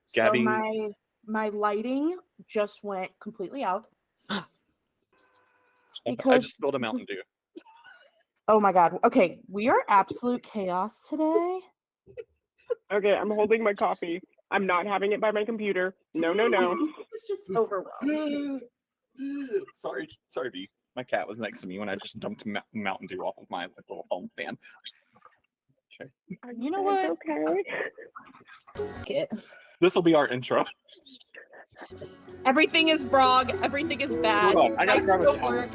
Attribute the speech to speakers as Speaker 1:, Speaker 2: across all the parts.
Speaker 1: So
Speaker 2: Gabby.
Speaker 1: my lighting just went completely out
Speaker 2: I
Speaker 1: because
Speaker 2: just spilled a Mountain Dew.
Speaker 1: oh my god. Okay, we are absolute chaos today.
Speaker 3: Okay, I'm holding my coffee. I'm not having it by my computer. No.
Speaker 1: It's just overwhelmed.
Speaker 2: Sorry, B. My cat was next to me when I just dumped Mountain Dew off of my little foam fan. Okay.
Speaker 1: You know what?
Speaker 3: Okay.
Speaker 1: Fuck it.
Speaker 2: This will be our intro.
Speaker 1: Everything is wrong. Everything is bad.
Speaker 2: Hold on, I gotta
Speaker 1: Lights
Speaker 2: grab a
Speaker 1: don't
Speaker 2: towel.
Speaker 1: work.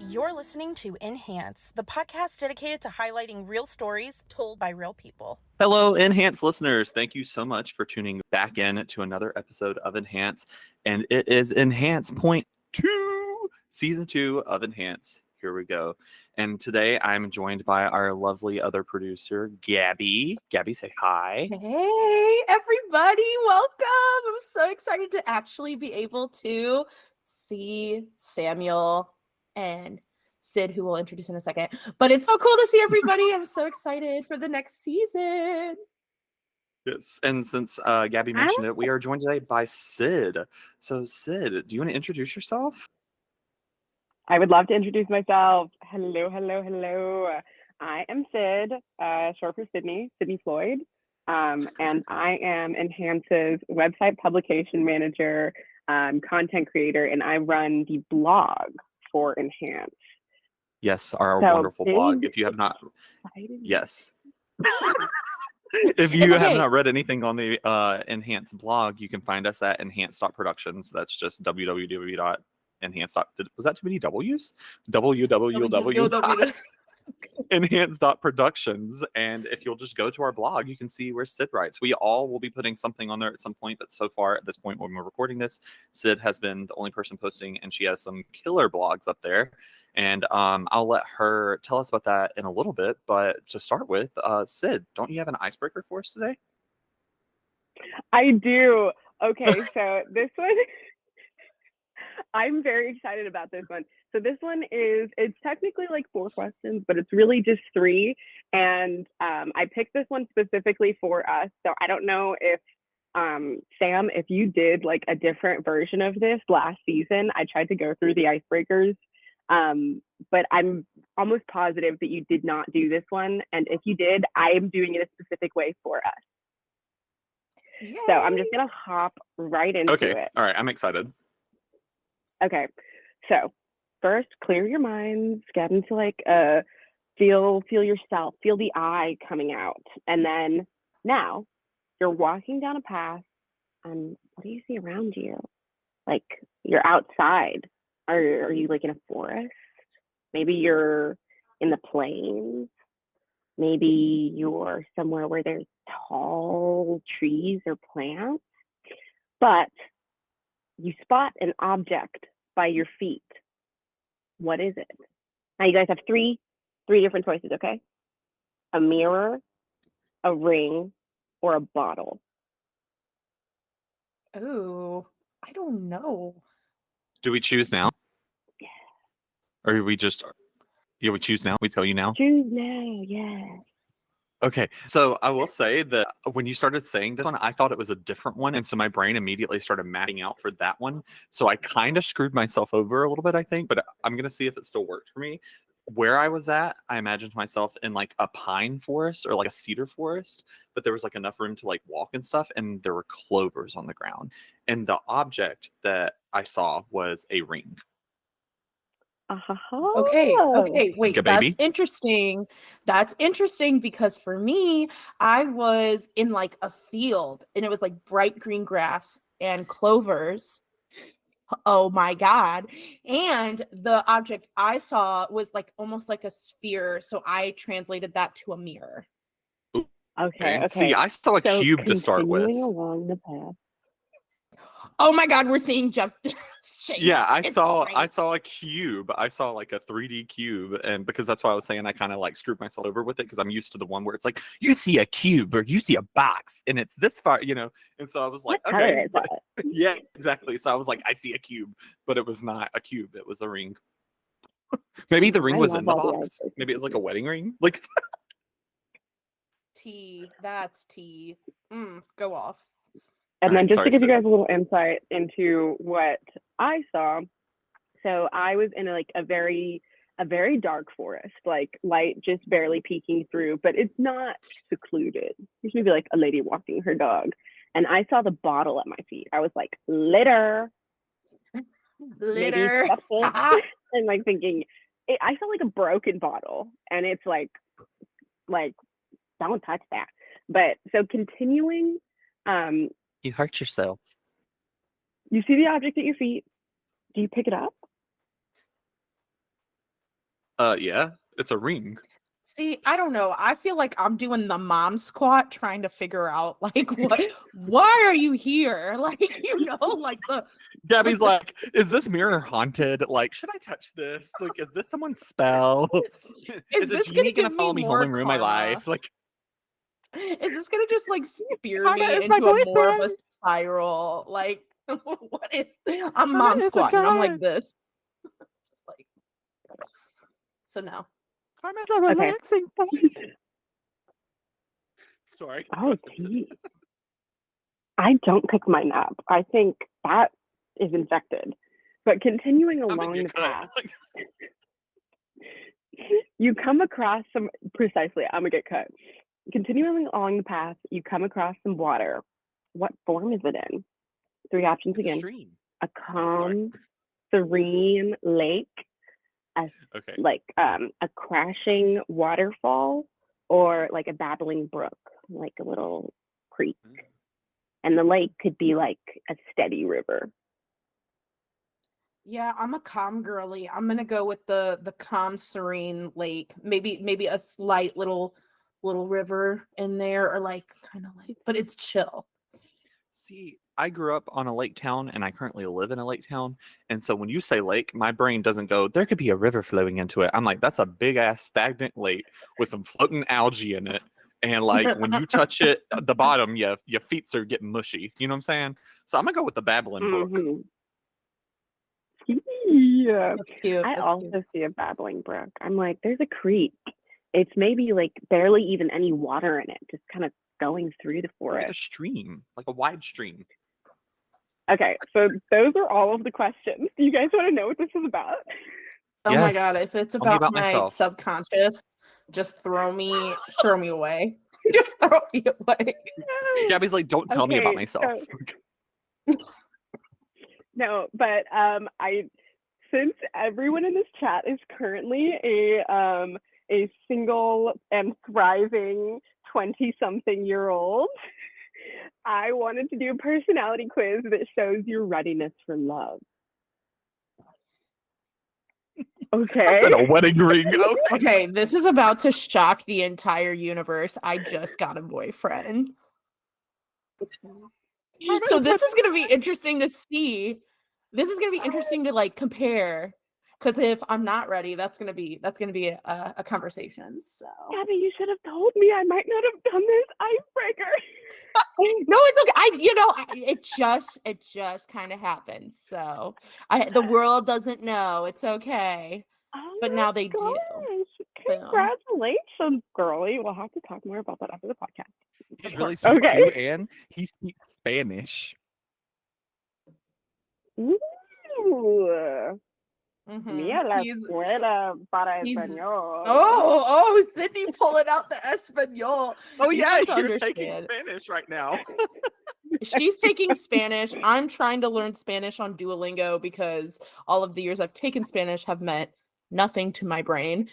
Speaker 4: You're listening to Enhance, the podcast dedicated to highlighting real stories told by real people.
Speaker 2: Hello, Enhance listeners. Thank you so much for tuning back in to another episode of Enhance. And it is Enhance Point 2, Season 2 of Enhance. Here we go. And today I'm joined by our lovely other producer, Gabby. Gabby, say hi.
Speaker 1: Hey, everybody. Welcome. I'm so excited to actually be able to see Samuel and Sid, who we'll introduce in a second. But it's so cool to see everybody. I'm so excited for the next season.
Speaker 2: Yes, and since Gabby mentioned it, we are joined today by Sid. So, Sid, do you want to introduce yourself?
Speaker 3: I would love to introduce myself. Hello. I am Sid, short for Sydney Floyd. And I am Enhance's website publication manager, content creator, and I run the blog for Enhance.
Speaker 2: Yes, our
Speaker 3: So
Speaker 2: wonderful blog. If you have not, yes. If you have not read anything on the Enhance blog, you can find us at enhance.productions. That's just www.enhance. Was that too many W's? www.enhance.productions. And if you'll just go to our blog, you can see where Sid writes. We all will be putting something on there at some point, but so far at this point when we're recording this, Sid has been the only person posting, and she has some killer blogs up there. And I'll let her tell us about that in a little bit. But to start with, Sid, don't you have an icebreaker for us today?
Speaker 3: I do. Okay, so this one, I'm very excited about this one. So this one it's technically like 4 questions, but it's really just 3. And I picked this one specifically for us. So I don't know if, Sam, if you did like a different version of this last season. I tried to go through the icebreakers. But I'm almost positive that you did not do this one. And if you did, I am doing it a specific way for us. Yay. So I'm just going to hop right into it.
Speaker 2: All right. I'm excited.
Speaker 3: Okay. So first, clear your minds, get into like, feel yourself, feel the I coming out. And then now you're walking down a path, and what do you see around you? Like you're outside. Are you like in a forest? Maybe you're in the plains. Maybe you're somewhere where there's tall trees or plants. But you spot an object by your feet. What is it? Now you guys have three different choices, okay? A mirror, a ring, or a bottle.
Speaker 1: Oh, I don't know.
Speaker 2: Do we choose now?
Speaker 3: Yeah.
Speaker 2: Or we just, we choose now? We tell you now?
Speaker 3: Choose now, yeah.
Speaker 2: Okay, so I will say that when you started saying this one, I thought it was a different one. And so my brain immediately started mapping out for that one. So I kind of screwed myself over a little bit, I think, but I'm going to see if it still worked for me. Where I was at, I imagined myself in like a pine forest or like a cedar forest, but there was like enough room to like walk and stuff. And there were clovers on the ground. And the object that I saw was a ring.
Speaker 1: Okay, wait,
Speaker 2: Baby.
Speaker 1: That's interesting because for me, I was in like a field and it was like bright green grass and clovers. Oh my God. And the object I saw was like almost like a sphere, so I translated that to a mirror.
Speaker 3: Okay.
Speaker 2: See, I saw a cube to start with.
Speaker 3: Along the path.
Speaker 1: Oh my God, we're seeing jump shapes.
Speaker 2: Yeah, I saw a cube. I saw like a 3D cube, and because that's why I was saying I kind of like screwed myself over with it because I'm used to the one where it's like you see a cube or you see a box and it's this far, And so I was like, okay, yeah, exactly. So I was like, I see a cube, but it was not a cube. It was a ring. Maybe the ring was in the box. Maybe it was like a wedding ring. Like
Speaker 1: tea. That's tea. Go off.
Speaker 3: And
Speaker 2: All
Speaker 3: then
Speaker 2: right,
Speaker 3: just
Speaker 2: sorry,
Speaker 3: to give you
Speaker 2: Sid.
Speaker 3: guys a little insight into what I saw, so I was in a very dark forest, like light just barely peeking through, but it's not secluded. There's maybe like a lady walking her dog. And I saw the bottle at my feet. I was like, litter, maybe
Speaker 1: Litter.
Speaker 3: septic. And like thinking, I felt like a broken bottle. And it's like, don't touch that. But so continuing,
Speaker 2: You hurt yourself.
Speaker 3: you see the object at your feet. Do you pick it up?
Speaker 2: Yeah, it's a ring.
Speaker 1: See, I don't know. I feel like I'm doing the mom squat trying to figure out like why are you here? Like, like
Speaker 2: Gabby's like, is this mirror haunted? Like, should I touch this? Like, is this someone's spell?
Speaker 1: is
Speaker 2: Is a
Speaker 1: this
Speaker 2: genie
Speaker 1: gonna
Speaker 2: gonna
Speaker 1: give
Speaker 2: follow
Speaker 1: me
Speaker 2: me home
Speaker 1: more
Speaker 2: and ruin my
Speaker 1: karma?
Speaker 2: life? Like,
Speaker 1: Is this gonna just like spear
Speaker 2: Karma
Speaker 1: me
Speaker 2: is my
Speaker 1: into a more of a
Speaker 2: boyfriend.
Speaker 1: spiral? Like, what is? I'm
Speaker 2: Karma
Speaker 1: mom
Speaker 2: is a
Speaker 1: squatting. I'm
Speaker 2: guy.
Speaker 1: like this. Like, so no.
Speaker 2: Karma is a
Speaker 3: Okay.
Speaker 2: relaxing thing. Sorry.
Speaker 3: Oh, gee. I don't pick mine up. I think that is infected. But continuing
Speaker 2: I'm gonna
Speaker 3: along the
Speaker 2: get cut.
Speaker 3: path, you come across some, precisely, I'm gonna get cut. Continuing along the path, you come across some water. What form is it in? 3 options
Speaker 2: It's a
Speaker 3: again.
Speaker 2: stream.
Speaker 3: A
Speaker 2: Oh, sorry.
Speaker 3: calm, serene lake,
Speaker 2: Okay.
Speaker 3: like a crashing waterfall, or like a babbling brook, like a little creek. And the lake could be like a steady river.
Speaker 1: Yeah, I'm a calm girly. I'm gonna go with the calm, serene lake. Maybe a slight little river in there, or like kind of like, but it's chill.
Speaker 2: See, I grew up on a lake town and I currently live in a lake town. And so when you say lake, my brain doesn't go, there could be a river flowing into it. I'm like, that's a big ass stagnant lake with some floating algae in it. And like when you touch it, the bottom, your feet are getting mushy. You know what I'm saying? So I'm gonna go with the babbling brook.
Speaker 3: Mm-hmm. Yeah.
Speaker 1: That's cute.
Speaker 3: I
Speaker 1: That's
Speaker 3: also
Speaker 1: cute.
Speaker 3: see a babbling brook. I'm like, there's a creek. It's maybe like barely even any water in it, just kind of going through the
Speaker 2: Like a
Speaker 3: forest.
Speaker 2: stream, like a wide stream.
Speaker 3: Okay, so those are all of the questions. Do you guys want to know what this is about?
Speaker 1: Oh my
Speaker 2: Yes.
Speaker 1: God, if it's
Speaker 2: Tell me
Speaker 1: about
Speaker 2: about
Speaker 1: my
Speaker 2: myself.
Speaker 1: subconscious, just throw me away. Just throw me away.
Speaker 2: Gabby's like, don't tell me about
Speaker 3: Okay,
Speaker 2: myself.
Speaker 3: No, but since everyone in this chat is currently a single and thriving 20-something-year-old, I wanted to do a personality quiz that shows your readiness for love. Okay.
Speaker 2: I said a wedding ring. Okay.
Speaker 1: Okay, this is about to shock the entire universe. I just got a boyfriend. So this is going to be interesting to see. This is going to be interesting to like compare, because if I'm not ready, that's going to be a conversation. So
Speaker 3: Gabby, you should have told me. I might not have done this icebreaker.
Speaker 1: no, it's okay. It just kind of happened. So the world doesn't know. It's okay.
Speaker 3: Oh
Speaker 1: But
Speaker 3: my
Speaker 1: now they do.
Speaker 3: gosh.
Speaker 1: Boom.
Speaker 3: Congratulations, girly. We'll have to talk more about that after the podcast.
Speaker 2: He's
Speaker 1: Of
Speaker 2: really
Speaker 1: course.
Speaker 2: sweet
Speaker 3: Okay.
Speaker 2: too, and he speaks Spanish.
Speaker 3: Ooh.
Speaker 1: Mhm.
Speaker 3: Mira la
Speaker 1: He's-
Speaker 3: escuela para
Speaker 1: he's-
Speaker 3: español.
Speaker 1: Oh, Sydney pulling out the Espanol.
Speaker 2: Oh
Speaker 1: You
Speaker 2: yeah,
Speaker 1: need to
Speaker 2: you're taking
Speaker 1: understand.
Speaker 2: Spanish right now.
Speaker 1: She's taking Spanish. I'm trying to learn Spanish on Duolingo because all of the years I've taken Spanish have meant nothing to my brain.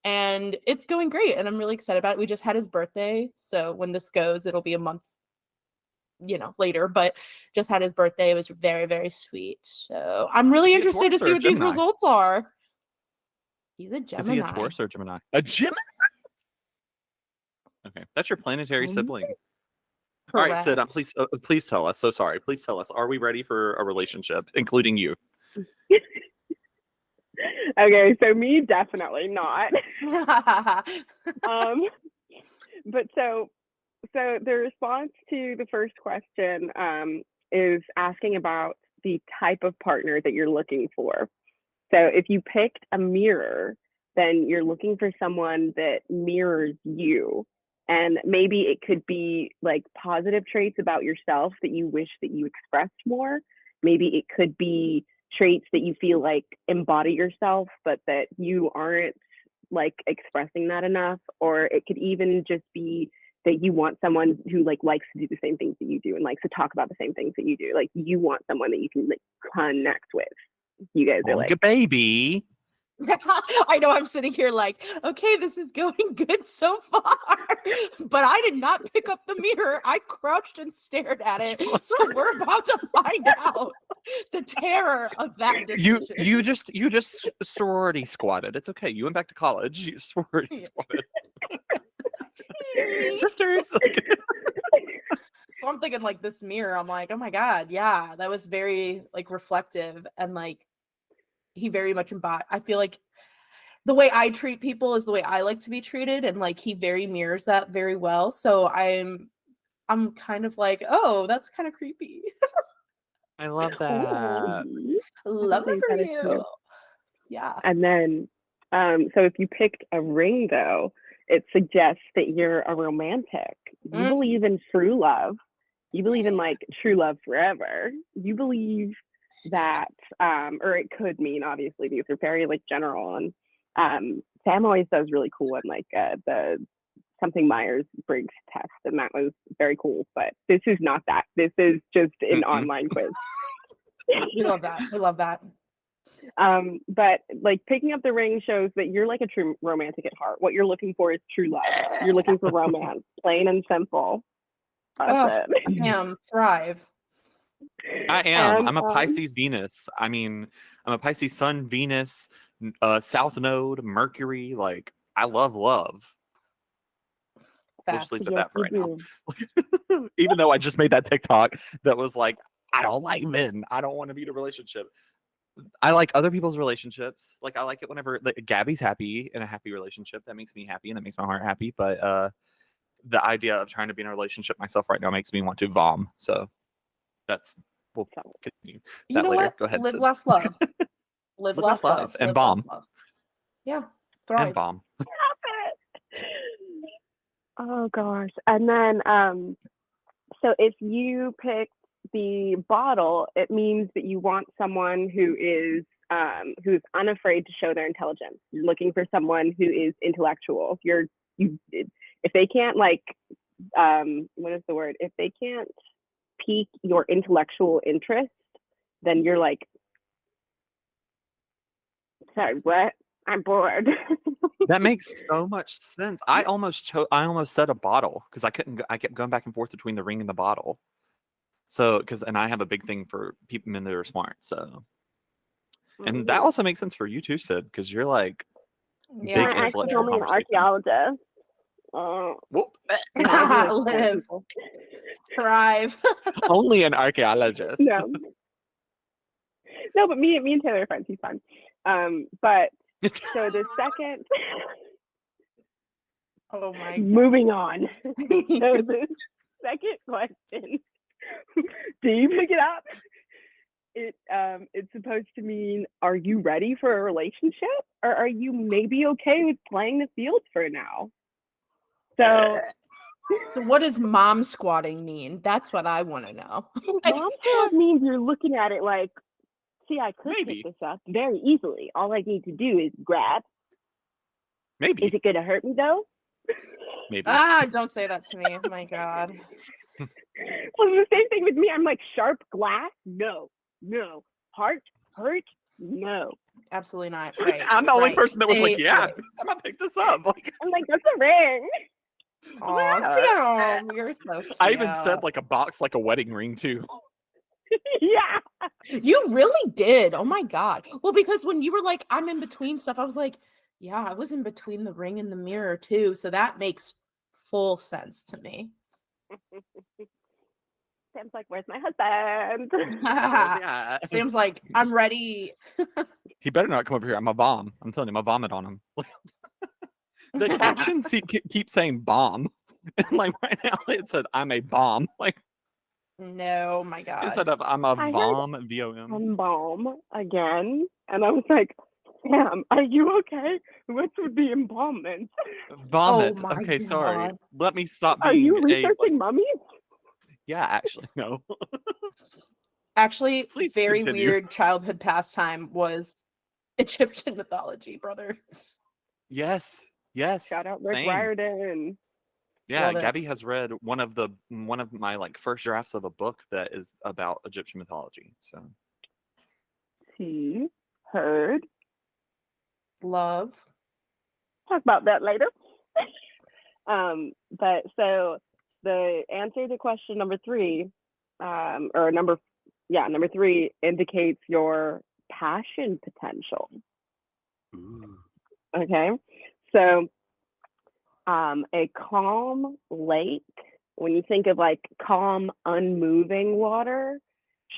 Speaker 1: And it's going great, and I'm really excited about it. We just had his birthday, so when this goes, it'll be a month, later, but just had his birthday. It was very, very sweet. So I'm really
Speaker 2: Is he a
Speaker 1: interested to
Speaker 2: Taurus or
Speaker 1: see
Speaker 2: a
Speaker 1: what these
Speaker 2: Gemini?
Speaker 1: results are. He's a
Speaker 2: Is he a
Speaker 1: Gemini.
Speaker 2: Taurus or a Gemini? A Gemini? Okay, that's your planetary sibling. All right, Sid,
Speaker 1: Correct.
Speaker 2: please tell us. So sorry. Please tell us. Are we ready for a relationship, including you?
Speaker 3: Okay, so me, definitely not. But so the response to the first question is asking about the type of partner that you're looking for. So if you picked a mirror, then you're looking for someone that mirrors you. And maybe it could be like positive traits about yourself that you wish that you expressed more. Maybe it could be traits that you feel like embody yourself, but that you aren't like expressing that enough. Or it could even just be that you want someone who like likes to do the same things that you do and likes to talk about the same things that you do. Like you want someone that you can like connect with. You guys are like,
Speaker 2: baby.
Speaker 1: I know I'm sitting here like, okay, this is going good so far. But I did not pick up the mirror. I crouched and stared at it. So we're about to find out the terror of that decision.
Speaker 2: You just sorority squatted. It's okay. You went back to college. You sorority squatted. Sisters.
Speaker 1: So I'm thinking like this mirror, I'm like, oh my God, yeah, that was very like reflective and like he very much embodied. I feel like the way I treat people is the way I like to be treated, and like he very mirrors that very well. So I'm kind of like, oh, that's kind of creepy.
Speaker 2: I love that.
Speaker 1: Love it for
Speaker 3: That is
Speaker 1: you.
Speaker 3: cute.
Speaker 1: Yeah.
Speaker 3: And then, so if you picked a ring, though, it suggests that you're a romantic. You believe in true love. You believe in like true love forever. You believe that, or it could mean obviously these are very like general. And Samm always does really cool one, like the something Myers-Briggs test, and that was very cool. But this is not that. This is just an online quiz.
Speaker 1: We love that. We love that.
Speaker 3: But like picking up the ring shows that you're like a true romantic at heart. What you're looking for is true love. You're looking for romance, plain and simple. That's it.
Speaker 1: Samm, thrive.
Speaker 2: I am.
Speaker 3: And,
Speaker 2: I'm a Pisces Venus. I mean, I'm a Pisces Sun, Venus, South Node, Mercury. Like, I love love. We'll just leave it at that for right now. Even though I just made that TikTok that was like, I don't like men. I don't want to be in a relationship. I like other people's relationships. Like, I like it whenever like, Gabby's happy in a happy relationship. That makes me happy and that makes my heart happy. But the idea of trying to be in a relationship myself right now makes me want to vom. So that's we'll continue
Speaker 1: You
Speaker 2: that
Speaker 1: know
Speaker 2: later.
Speaker 1: what?
Speaker 2: Go ahead.
Speaker 1: Live,
Speaker 2: Sid.
Speaker 1: laugh, love. Live, laugh, love.
Speaker 2: And
Speaker 1: Live,
Speaker 2: bomb.
Speaker 1: laugh, love. Yeah. Thrive.
Speaker 2: And bomb.
Speaker 3: Oh gosh. And then so if you picked the bottle, it means that you want someone who is who's unafraid to show their intelligence. You're looking for someone who is intellectual. If they can't like what is the word? If they can't pique your intellectual interest, then you're like, sorry, what? I'm bored.
Speaker 2: That makes so much sense. I almost said a bottle because I kept going back and forth between the ring and the bottle. So and I have a big thing for people men that are smart. So and that also makes sense for you too, Sid, because you're like big intellectual
Speaker 3: I'm an
Speaker 2: conversation.
Speaker 3: archaeologist.
Speaker 1: Live. Thrive.
Speaker 2: Only an archaeologist.
Speaker 3: No, but me and Taylor are friends. He's fine. But so the second.
Speaker 1: Oh my God.
Speaker 3: Moving on. So the second question. Do you pick it up? It's supposed to mean, are you ready for a relationship, or are you maybe okay with playing the field for now? So
Speaker 1: what does mom squatting mean? That's what I want to know.
Speaker 3: Mom squat means you're looking at it like, see, I could
Speaker 2: Maybe.
Speaker 3: pick this up very easily. All I need to do is grab.
Speaker 2: Maybe.
Speaker 3: Is it going to hurt me though?
Speaker 2: Maybe.
Speaker 1: Don't say that to me. Oh my God.
Speaker 3: Well, the same thing with me. I'm like, sharp glass? No. Heart? Hurt? No.
Speaker 1: Absolutely not. Right.
Speaker 2: I'm the only person that was like, yeah,
Speaker 1: right.
Speaker 2: I'm gonna pick this up. Like,
Speaker 3: I'm like, that's a ring.
Speaker 1: Oh, Sam, you're so cute.
Speaker 2: I even said like a box, like a wedding ring too.
Speaker 3: Yeah.
Speaker 1: You really did. Oh my God. Well, because when you were like, I'm in between stuff, I was like, yeah, I was in between the ring and the mirror too. So that makes full sense to me.
Speaker 3: Sam's like, where's my husband?
Speaker 2: Yeah.
Speaker 1: Sam's like, I'm ready.
Speaker 2: He better not come over here. I'm a bomb. I'm telling you, I'm a vomit on him. The captions keep saying bomb. And like right now it said I'm a bomb. Like
Speaker 1: no, my God.
Speaker 2: instead of I'm a vom, VOM.
Speaker 3: I'm bomb again. And I was like, Sam, are you okay? What's with the embalmment?
Speaker 2: Vomit.
Speaker 1: my
Speaker 2: Okay, sorry.
Speaker 1: God.
Speaker 2: Let me stop
Speaker 3: Are
Speaker 2: being
Speaker 3: you
Speaker 2: a like.
Speaker 3: researching mummies?
Speaker 2: Yeah, actually, no.
Speaker 1: Actually,
Speaker 2: Please
Speaker 1: very
Speaker 2: continue.
Speaker 1: weird childhood pastime was Egyptian mythology, brother.
Speaker 2: Yes.
Speaker 3: Shout out Rick
Speaker 2: Same.
Speaker 3: Riordan.
Speaker 2: Yeah,
Speaker 1: Love it.
Speaker 2: Gabby has read one of my like first drafts of a book that is about Egyptian mythology. So
Speaker 3: T. Heard.
Speaker 1: Love.
Speaker 3: Talk about that later. But so the answer to question number 3, or number 3 indicates your passion potential.
Speaker 2: ooh.
Speaker 3: Okay, so a calm lake, when you think of like calm, unmoving water,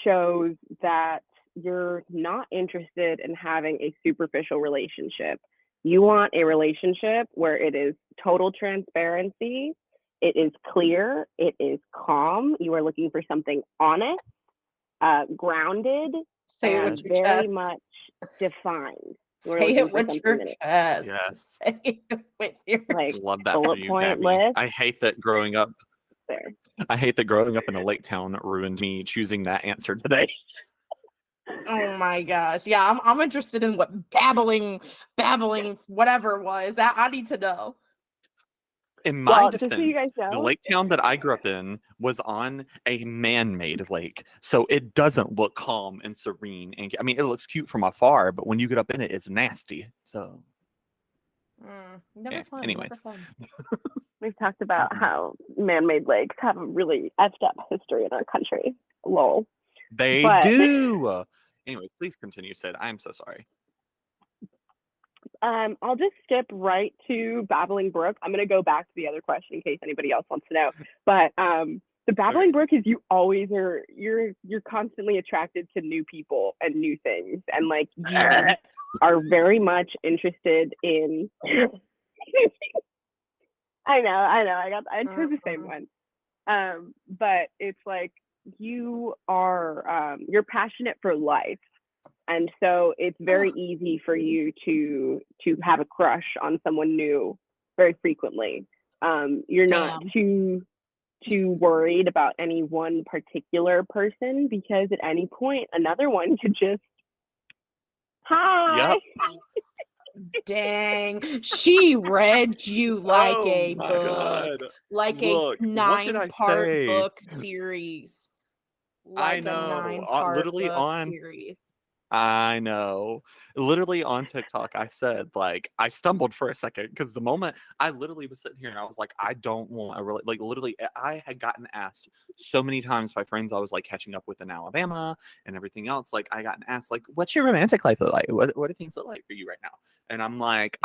Speaker 3: shows that you're not interested in having a superficial relationship. You want a relationship where it is total transparency, it is clear, it is calm. You are looking for something honest, grounded,
Speaker 1: Say it
Speaker 3: and
Speaker 1: with your
Speaker 3: very
Speaker 1: chest.
Speaker 3: much defined. We're
Speaker 1: Say
Speaker 3: looking
Speaker 1: it
Speaker 3: for
Speaker 1: with
Speaker 3: something
Speaker 1: your
Speaker 3: that is
Speaker 1: chest.
Speaker 2: Yes.
Speaker 1: Say it with your
Speaker 3: like
Speaker 2: Love that for
Speaker 3: bullet
Speaker 2: you,
Speaker 3: point
Speaker 2: Gabby.
Speaker 3: list.
Speaker 2: I hate that growing up
Speaker 3: There.
Speaker 2: in a lake town ruined me choosing that answer today.
Speaker 1: Oh my gosh. Yeah, I'm interested in what babbling, whatever was. That I need to know.
Speaker 2: In my
Speaker 3: Well, just so you
Speaker 2: defense,
Speaker 3: guys
Speaker 2: the
Speaker 3: know,
Speaker 2: lake town that I grew up in was on a man-made lake, so it doesn't look calm and serene. And I mean, it looks cute from afar, but when you get up in it, it's nasty. So,
Speaker 1: Never
Speaker 2: yeah.
Speaker 1: fun.
Speaker 2: Anyways,
Speaker 1: Never fun.
Speaker 3: we've talked about
Speaker 2: Mhm.
Speaker 3: how man-made lakes have a really effed up history in our country. Lol.
Speaker 2: They
Speaker 3: But
Speaker 2: do. Anyways, please continue, Sid. I'm so sorry.
Speaker 3: I'll just skip right to Babbling Brook. I'm gonna go back to the other question in case anybody else wants to know. But the Babbling Brook is you always are you're constantly attracted to new people and new things, and like you are very much interested in. I know. I chose the same one. But it's like you are you're passionate for life, and so it's very easy for you to have a crush on someone new very frequently. You're not
Speaker 1: Sam.
Speaker 3: too worried about any one particular person, because at any point another one could just hi.
Speaker 2: Yep.
Speaker 1: Dang. She read you like
Speaker 2: Oh
Speaker 1: a
Speaker 2: my
Speaker 1: book.
Speaker 2: God.
Speaker 1: Like a
Speaker 2: Look, what did I
Speaker 1: 9-part
Speaker 2: say?
Speaker 1: book series.
Speaker 2: I
Speaker 1: Like a
Speaker 2: know.
Speaker 1: 9-part
Speaker 2: Literally
Speaker 1: book
Speaker 2: on
Speaker 1: series.
Speaker 2: I know. Literally on TikTok, I said, like, I stumbled for a second because the moment I literally was sitting here and I was like, I don't want a really, like, literally, I had gotten asked so many times by friends I was like catching up with in Alabama and everything else. Like, I gotten asked, like, what's your romantic life look like? What do things look like for you right now? And I'm like,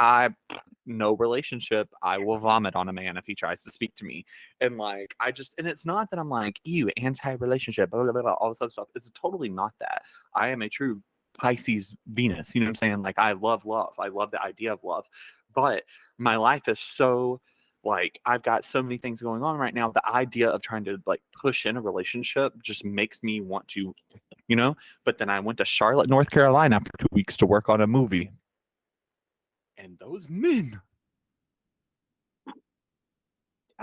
Speaker 2: no relationship. I will vomit on a man if he tries to speak to me. And like, and it's not that I'm like, ew, anti relationship, blah, blah, blah, all this other stuff. It's totally not that. I am a true Pisces Venus, you know what I'm saying? Like, I love love. I love the idea of love. But my life is so, like, I've got so many things going on right now. The idea of trying to like push in a relationship just makes me want to, you know? But then I went to Charlotte, North Carolina for 2 weeks to work on a movie. And those men,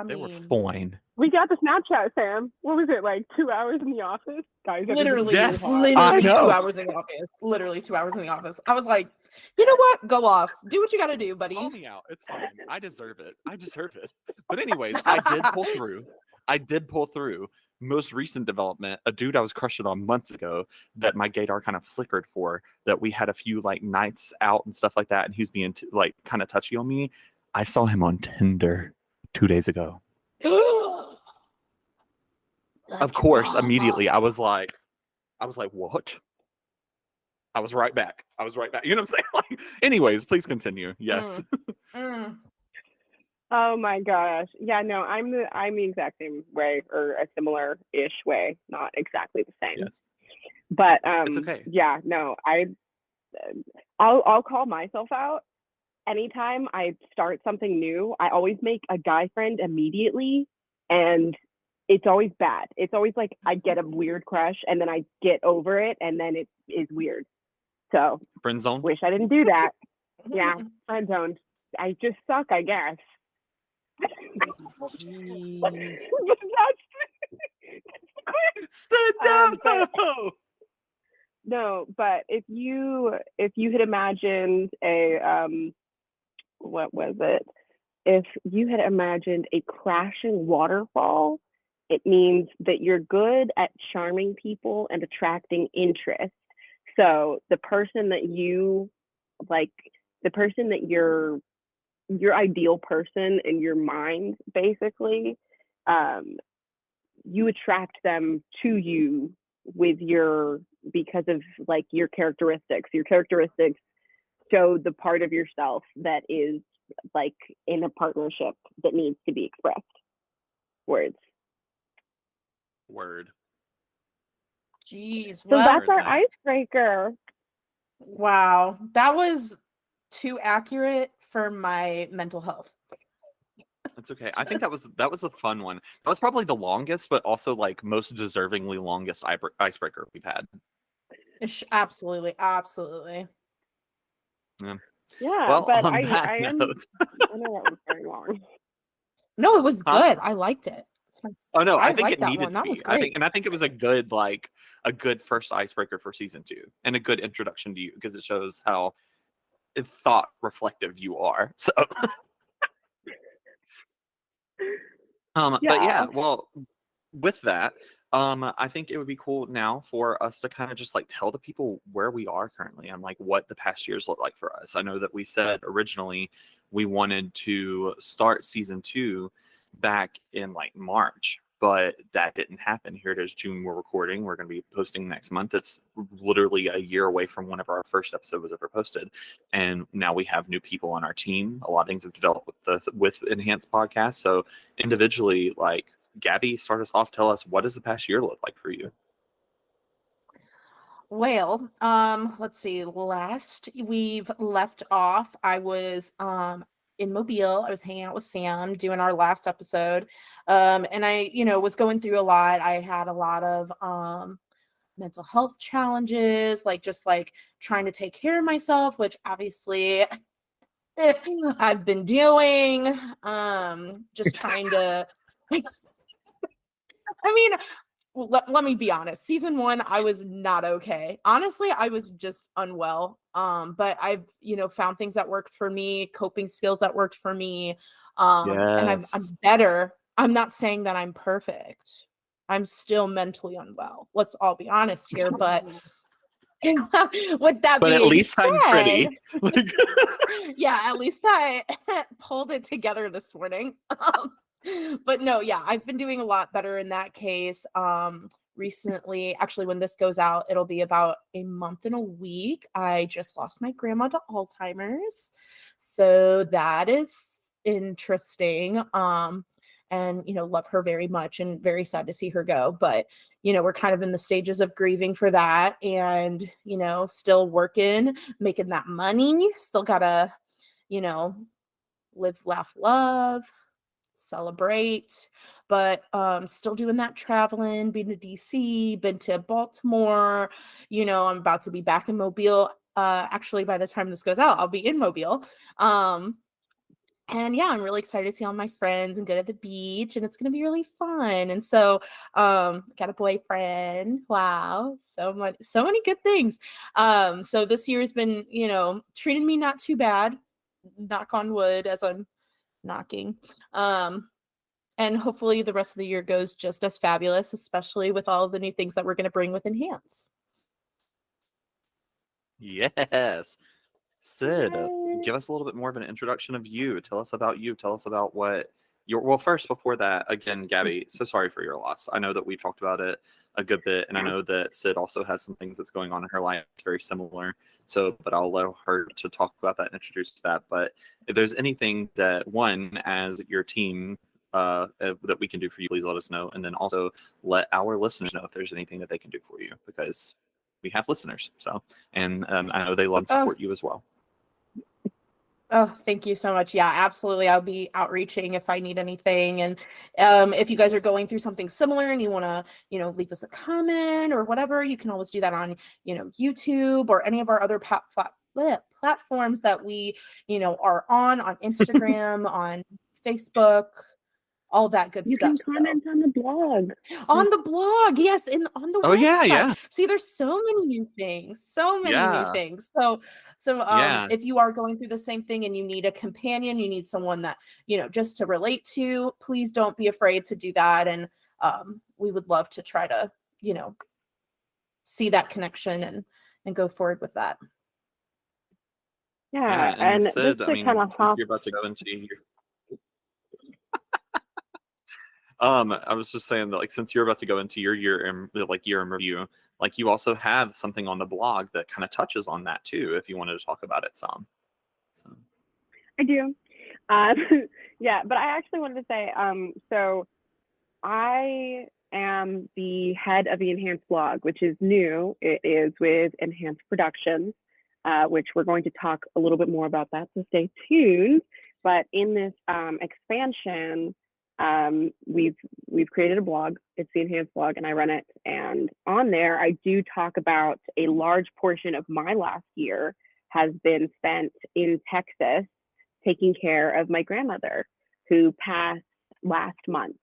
Speaker 2: they were fine.
Speaker 3: We got the Snapchat, Sam. What was it, like 2 hours in the office? Guys, everything's
Speaker 1: Literally,
Speaker 3: really
Speaker 2: Yes,
Speaker 3: hot.
Speaker 2: I
Speaker 1: 2
Speaker 2: know.
Speaker 1: hours in the office. Literally 2 hours in the office. I was like, you know what? Go off. Do what you got to do, buddy.
Speaker 2: Call me out. It's fine. I deserve it. But anyways, I did pull through. Most recent development, a dude I was crushing on months ago that my gaydar kind of flickered for, that we had a few like nights out and stuff like that, and he was being like kind of touchy on me. I saw him on Tinder 2 days ago. Of course, immediately I was like, what? I was right back. You know what I'm saying? Like, anyways, please continue. Yes.
Speaker 3: Oh my gosh. Yeah, no, I'm the exact same way, or a similar-ish way, not exactly the same.
Speaker 2: Yes.
Speaker 3: But
Speaker 2: It's okay.
Speaker 3: yeah, no, I'll call myself out. Anytime I start something new, I always make a guy friend immediately, and it's always bad. It's always like I get a weird crush and then I get over it and then it is weird. So
Speaker 2: Friend zone.
Speaker 3: wish I didn't do that. Yeah, friend zoned. I just suck, I guess.
Speaker 1: Jeez.
Speaker 3: But
Speaker 2: Said
Speaker 3: but
Speaker 2: no.
Speaker 3: no, but if you had imagined a what was it? If you had imagined a crashing waterfall, it means that you're good at charming people and attracting interest. So the person that you like, the person that your ideal person in your mind, basically, you attract them to you with your because of like your characteristics. Your characteristics show the part of yourself that is like in a partnership that needs to be expressed. Words.
Speaker 2: Word.
Speaker 1: Jeez.
Speaker 3: So
Speaker 1: Well,
Speaker 3: that's our
Speaker 2: that.
Speaker 3: icebreaker.
Speaker 1: wow. That was too accurate for my mental health.
Speaker 2: That's okay. I think that was a fun one. That was probably the longest, but also like most deservingly longest icebreaker we've had.
Speaker 1: Absolutely. Absolutely.
Speaker 3: Yeah,
Speaker 2: Well,
Speaker 3: but
Speaker 2: on that
Speaker 3: I am
Speaker 2: note,
Speaker 3: I know that was very long.
Speaker 1: No, it was
Speaker 2: huh?
Speaker 1: good. I liked it.
Speaker 2: Oh no, I
Speaker 1: I
Speaker 2: think
Speaker 1: liked
Speaker 2: it
Speaker 1: that
Speaker 2: needed
Speaker 1: one.
Speaker 2: to
Speaker 1: That was
Speaker 2: be.
Speaker 1: great.
Speaker 2: I think it was a good first icebreaker for season 2 and a good introduction to you because it shows how thought reflective you are. So but
Speaker 3: Yeah.
Speaker 2: yeah, well, with that, I think it would be cool now for us to kind of just like tell the people where we are currently and like what the past years look like for us. I know that we said originally we wanted to start season 2 back in like March, but that didn't happen. Here it is, June. We're recording. We're going to be posting next month. It's literally a year away from whenever our first episode was ever posted, and now we have new people on our team. A lot of things have developed with Enhanced Podcast. So individually, like Gabby, start us off. Tell us, what does the past year look like for you?
Speaker 1: Well, let's see. Last we've left off, I was in Mobile. I was hanging out with Sam doing our last episode. And I, was going through a lot. I had a lot of mental health challenges, like just like trying to take care of myself, which obviously I've been doing. Just trying to I mean, well, let me be honest. Season 1, I was not okay. Honestly, I was just unwell. But I've, found things that worked for me, coping skills that worked for me. And I'm
Speaker 2: Yes.
Speaker 1: better. I'm not saying that I'm perfect. I'm still mentally unwell. Let's all be honest here. But with that
Speaker 2: But at
Speaker 1: being
Speaker 2: least I'm
Speaker 1: said,
Speaker 2: pretty. Like,
Speaker 1: yeah, at least I pulled it together this morning. But no, yeah, I've been doing a lot better in that case. Recently, actually, when this goes out, it'll be about a month and a week. I just lost my grandma to Alzheimer's. So that is interesting. And love her very much and very sad to see her go. But we're kind of in the stages of grieving for that and still working, making that money. Still gotta, you know, live, laugh, love, celebrate, but still doing that traveling, been to DC, been to Baltimore. I'm about to be back in Mobile. Actually, by the time this goes out, I'll be in Mobile. And yeah, I'm really excited to see all my friends and go to the beach, and it's gonna be really fun. And so got a boyfriend. Wow, so many good things. So this year has been, treating me not too bad. Knock on wood as I'm knocking. And hopefully the rest of the year goes just as fabulous, especially with all of the new things that we're gonna bring with Enhance.
Speaker 2: yes. Sid,
Speaker 3: Yay.
Speaker 2: give us a little bit more of an introduction of you. Tell us about you. Tell us about what your. Well, first, before that, again, Gabby, so sorry for your loss. I know that we've talked about it a good bit, and I know that Sid also has some things that's going on in her life very similar. So, but I'll allow her to talk about that and introduce that. But if there's anything that one as your team that we can do for you, please let us know, and then also let our listeners know if there's anything that they can do for you because we have listeners. So, and I know they love and support you as well.
Speaker 1: Oh, thank you so much. Yeah, absolutely. I'll be outreaching if I need anything. And if you guys are going through something similar and you want to, leave us a comment or whatever, you can always do that on, YouTube or any of our other platforms that we, are on Instagram, on Facebook, all that good
Speaker 3: You
Speaker 1: stuff.
Speaker 3: can
Speaker 1: So
Speaker 3: comment on the blog.
Speaker 1: on the blog, yes, and on the
Speaker 2: Oh yeah,
Speaker 1: website.
Speaker 2: yeah,
Speaker 1: See, there's so many new things, so many new
Speaker 2: yeah,
Speaker 1: things. So
Speaker 2: yeah,
Speaker 1: if you are going through the same thing and you need a companion, you need someone that, just to relate to, please don't be afraid to do that. And we would love to try to, you know, see that connection and go forward with that.
Speaker 3: Yeah,
Speaker 2: yeah. And
Speaker 3: and just
Speaker 2: Sid, I
Speaker 3: to kind
Speaker 2: mean,
Speaker 3: of
Speaker 2: since
Speaker 3: hop.
Speaker 2: you're about to go into your I was just saying that, like, since you're about to go into your year in review, like, you also have something on the blog that kind of touches on that too, if you wanted to talk about it some. So.
Speaker 3: I do. Um, yeah, but I actually wanted to say, so I am the head of the Enhanced blog, which is new. It is with Enhanced Productions, which we're going to talk a little bit more about that, so stay tuned. But in this expansion, we've created a blog. It's the Enhanced blog, and I run it. And on there, I do talk about a large portion of my last year has been spent in Texas taking care of my grandmother who passed last month.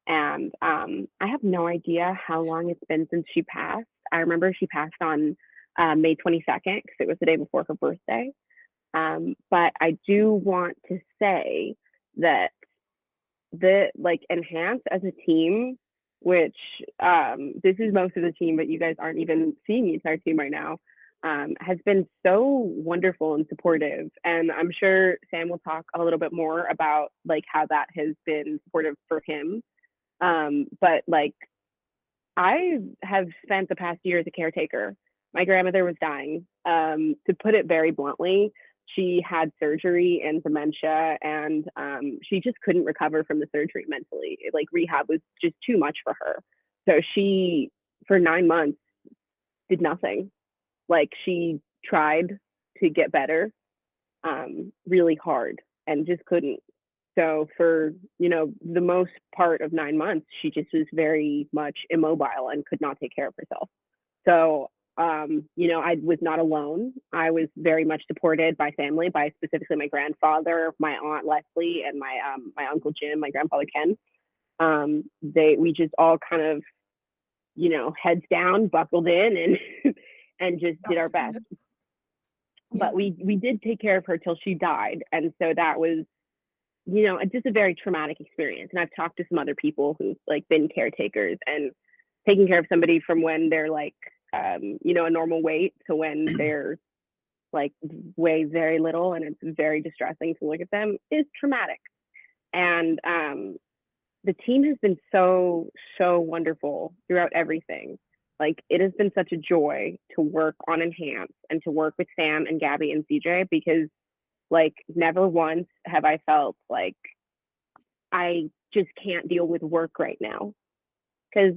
Speaker 3: And I have no idea how long it's been since she passed. I remember she passed on May 22nd because it was the day before her birthday. But I do want to say that the Enhance as a team, which this is most of the team, but you guys aren't even seeing the entire team right now, has been so wonderful and supportive. And I'm sure Sam will talk a little bit more about how that has been supportive for him. But I have spent the past year as a caretaker. My grandmother was dying. To put it very bluntly, she had surgery and dementia, and she just couldn't recover from the surgery mentally. Rehab was just too much for her. So she, for 9 months, did nothing. She tried to get better, really hard, and just couldn't. So for the most part of 9 months, she just was very much immobile and could not take care of herself. So I was not alone. I was very much supported by family, by specifically my grandfather, my aunt Leslie, and my uncle Jim, my grandfather Ken. We just all kind of heads down, buckled in, and and just did our best.
Speaker 1: Yeah.
Speaker 3: But we did take care of her till she died, and so that was just a very traumatic experience. And I've talked to some other people who've been caretakers, and taking care of somebody from when they're a normal weight to when they're weigh very little, and it's very distressing to look at them, is traumatic. And the team has been so wonderful throughout everything. It has been such a joy to work on Enhance and to work with Sam and Gabby and CJ, because never once have I felt like I just can't deal with work right now, because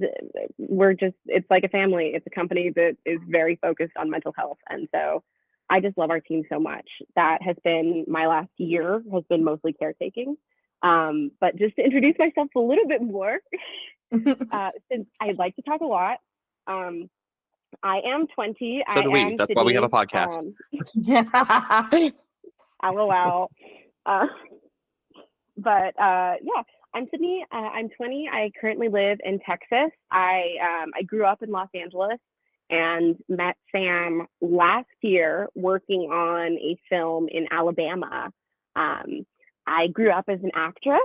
Speaker 3: it's like a family. It's a company that is very focused on mental health. And so I just love our team so much. That has been my last year, has been mostly caretaking. But just to introduce myself a little bit more, since I like to talk a lot, I am 20.
Speaker 2: So
Speaker 3: I
Speaker 2: do we.
Speaker 3: am
Speaker 2: That's why we have a
Speaker 3: Sydney.
Speaker 2: podcast.
Speaker 1: Yeah.
Speaker 3: LOL. But yeah, I'm Sydney. I'm 20. I currently live in Texas. I grew up in Los Angeles and met Sam last year working on a film in Alabama. I grew up as an actress.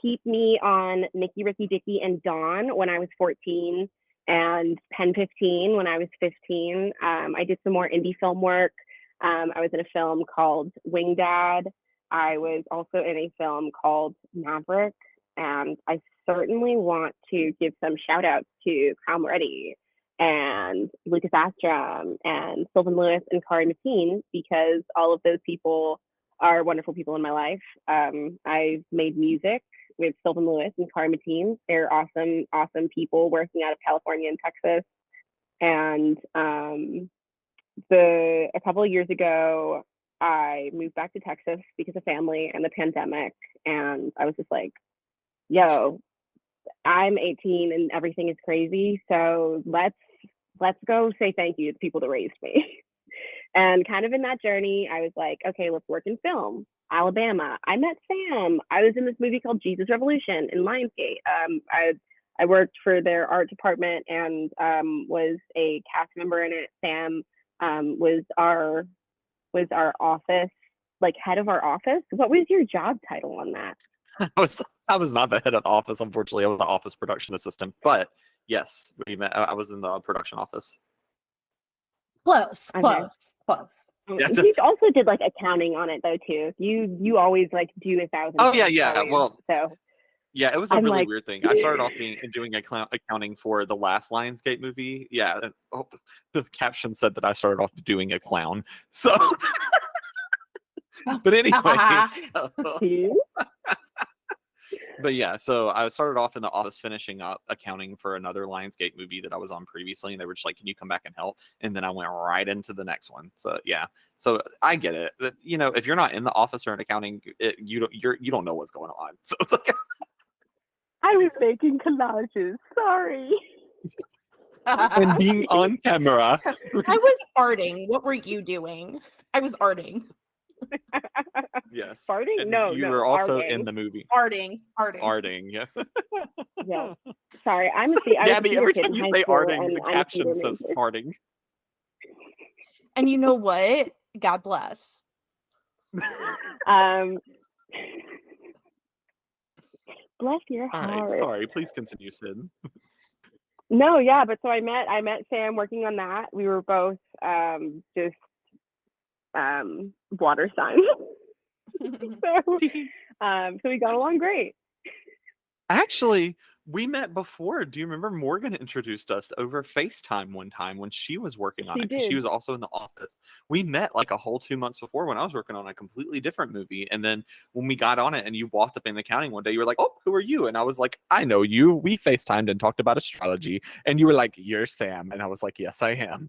Speaker 3: Keep me on Nicky, Ricky, Dicky, and Dawn when I was 14, and Pen 15 when I was 15. I did some more indie film work. I was in a film called Wing Dad. I was also in a film called Maverick, and I certainly want to give some shout outs to Kyle Moretti and Lucas Astrom and Sylvan Lewis and Kari Mateen, because all of those people are wonderful people in my life. I've made music with Sylvan Lewis and Kari Mateen. They're awesome people working out of California and Texas. And a couple of years ago, I moved back to Texas because of family and the pandemic. And I was just like, yo, I'm 18 and everything is crazy. So let's go say thank you to the people that raised me. And kind of in that journey, I was like, okay, let's work in film. Alabama. I met Samm. I was in this movie called Jesus Revolution in Lionsgate. I worked for their art department and was a cast member in it. Samm was our office, like head of our office. What was your job title on that?
Speaker 2: I was not the head of the office, unfortunately. I was the office production assistant. But yes, we met. I was in the production office.
Speaker 1: Close,
Speaker 3: Okay.
Speaker 1: close.
Speaker 2: Yeah.
Speaker 3: You also did like accounting on it though too. You always like do 1,000.
Speaker 2: Oh yeah,
Speaker 3: things,
Speaker 2: yeah.
Speaker 3: always.
Speaker 2: Well,
Speaker 3: So
Speaker 2: yeah, it was a
Speaker 3: I'm
Speaker 2: really
Speaker 3: like,
Speaker 2: weird thing. I started off doing accounting for the last Lionsgate movie. Yeah, and, the caption said that I started off doing a clown. So, but anyways, but yeah, so I started off in the office finishing up accounting for another Lionsgate movie that I was on previously, and they were just like, "Can you come back and help?" And then I went right into the next one. So yeah, so I get it. But, you know, if you're not in the office or in accounting, you don't know what's going on. So it's like
Speaker 3: I was making collages. Sorry.
Speaker 2: and being on camera.
Speaker 1: I was arting. What were you doing? I was arting.
Speaker 2: Yes.
Speaker 3: Farting?
Speaker 2: And
Speaker 3: No,
Speaker 2: you
Speaker 3: no,
Speaker 2: were also
Speaker 3: arting.
Speaker 2: in the movie.
Speaker 1: Arting.
Speaker 2: Arting, yes.
Speaker 3: Yeah. Sorry, I was
Speaker 2: Gabby,
Speaker 3: a
Speaker 2: every
Speaker 3: kid
Speaker 2: time
Speaker 3: in
Speaker 2: you
Speaker 3: high
Speaker 2: say
Speaker 3: school,
Speaker 2: arting,
Speaker 3: and
Speaker 2: the
Speaker 3: I'm a
Speaker 2: caption
Speaker 3: theater
Speaker 2: says
Speaker 3: major.
Speaker 2: farting.
Speaker 1: And you know what? God bless.
Speaker 3: Bless your
Speaker 2: All
Speaker 3: heart.
Speaker 2: right, sorry. Please continue, Sid.
Speaker 3: No, yeah, but so I met Samm working on that. We were both just water signs. so we got along great.
Speaker 2: Actually, we met before. Do you remember Morgan introduced us over FaceTime one time when she was working on
Speaker 3: She
Speaker 2: it? Because she
Speaker 3: did.
Speaker 2: was also in the office. We met like a whole 2 months before when I was working on a completely different movie. And then when we got on it and you walked up in accounting one day, you were like, "Oh, who are you?" And I was like, "I know you. We FaceTimed and talked about astrology." And you were like, "You're Samm." And I was like, "Yes, I am."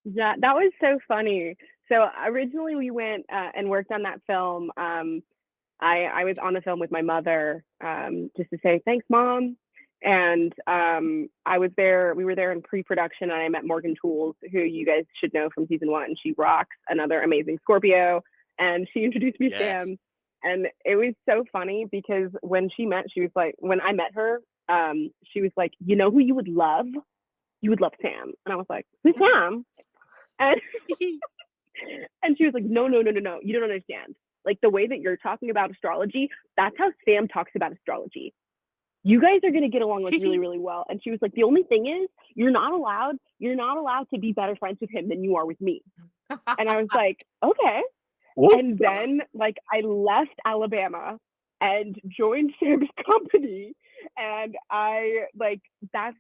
Speaker 3: Yeah, that was so funny. So originally we went and worked on that film. I was on the film with my mother just to say thanks, Mom. And I was there. We were there in pre-production, and I met Morgan Tools, who you guys should know from season 1. She rocks, another amazing Scorpio, and she introduced me to
Speaker 2: Yes.
Speaker 3: Samm. And it was so funny because when I met her, she was like, you know who you would love? You would love Samm. And I was like, who's Samm? And and she was like, no, you don't understand. Like the way that you're talking about astrology, that's how Samm talks about astrology. You guys are gonna get along like really, really well. And she was like, the only thing is, you're not allowed to be better friends with him than you are with me. And I was like, okay.
Speaker 2: Whoop.
Speaker 3: And then like I left Alabama and joined Samm's company. And I like that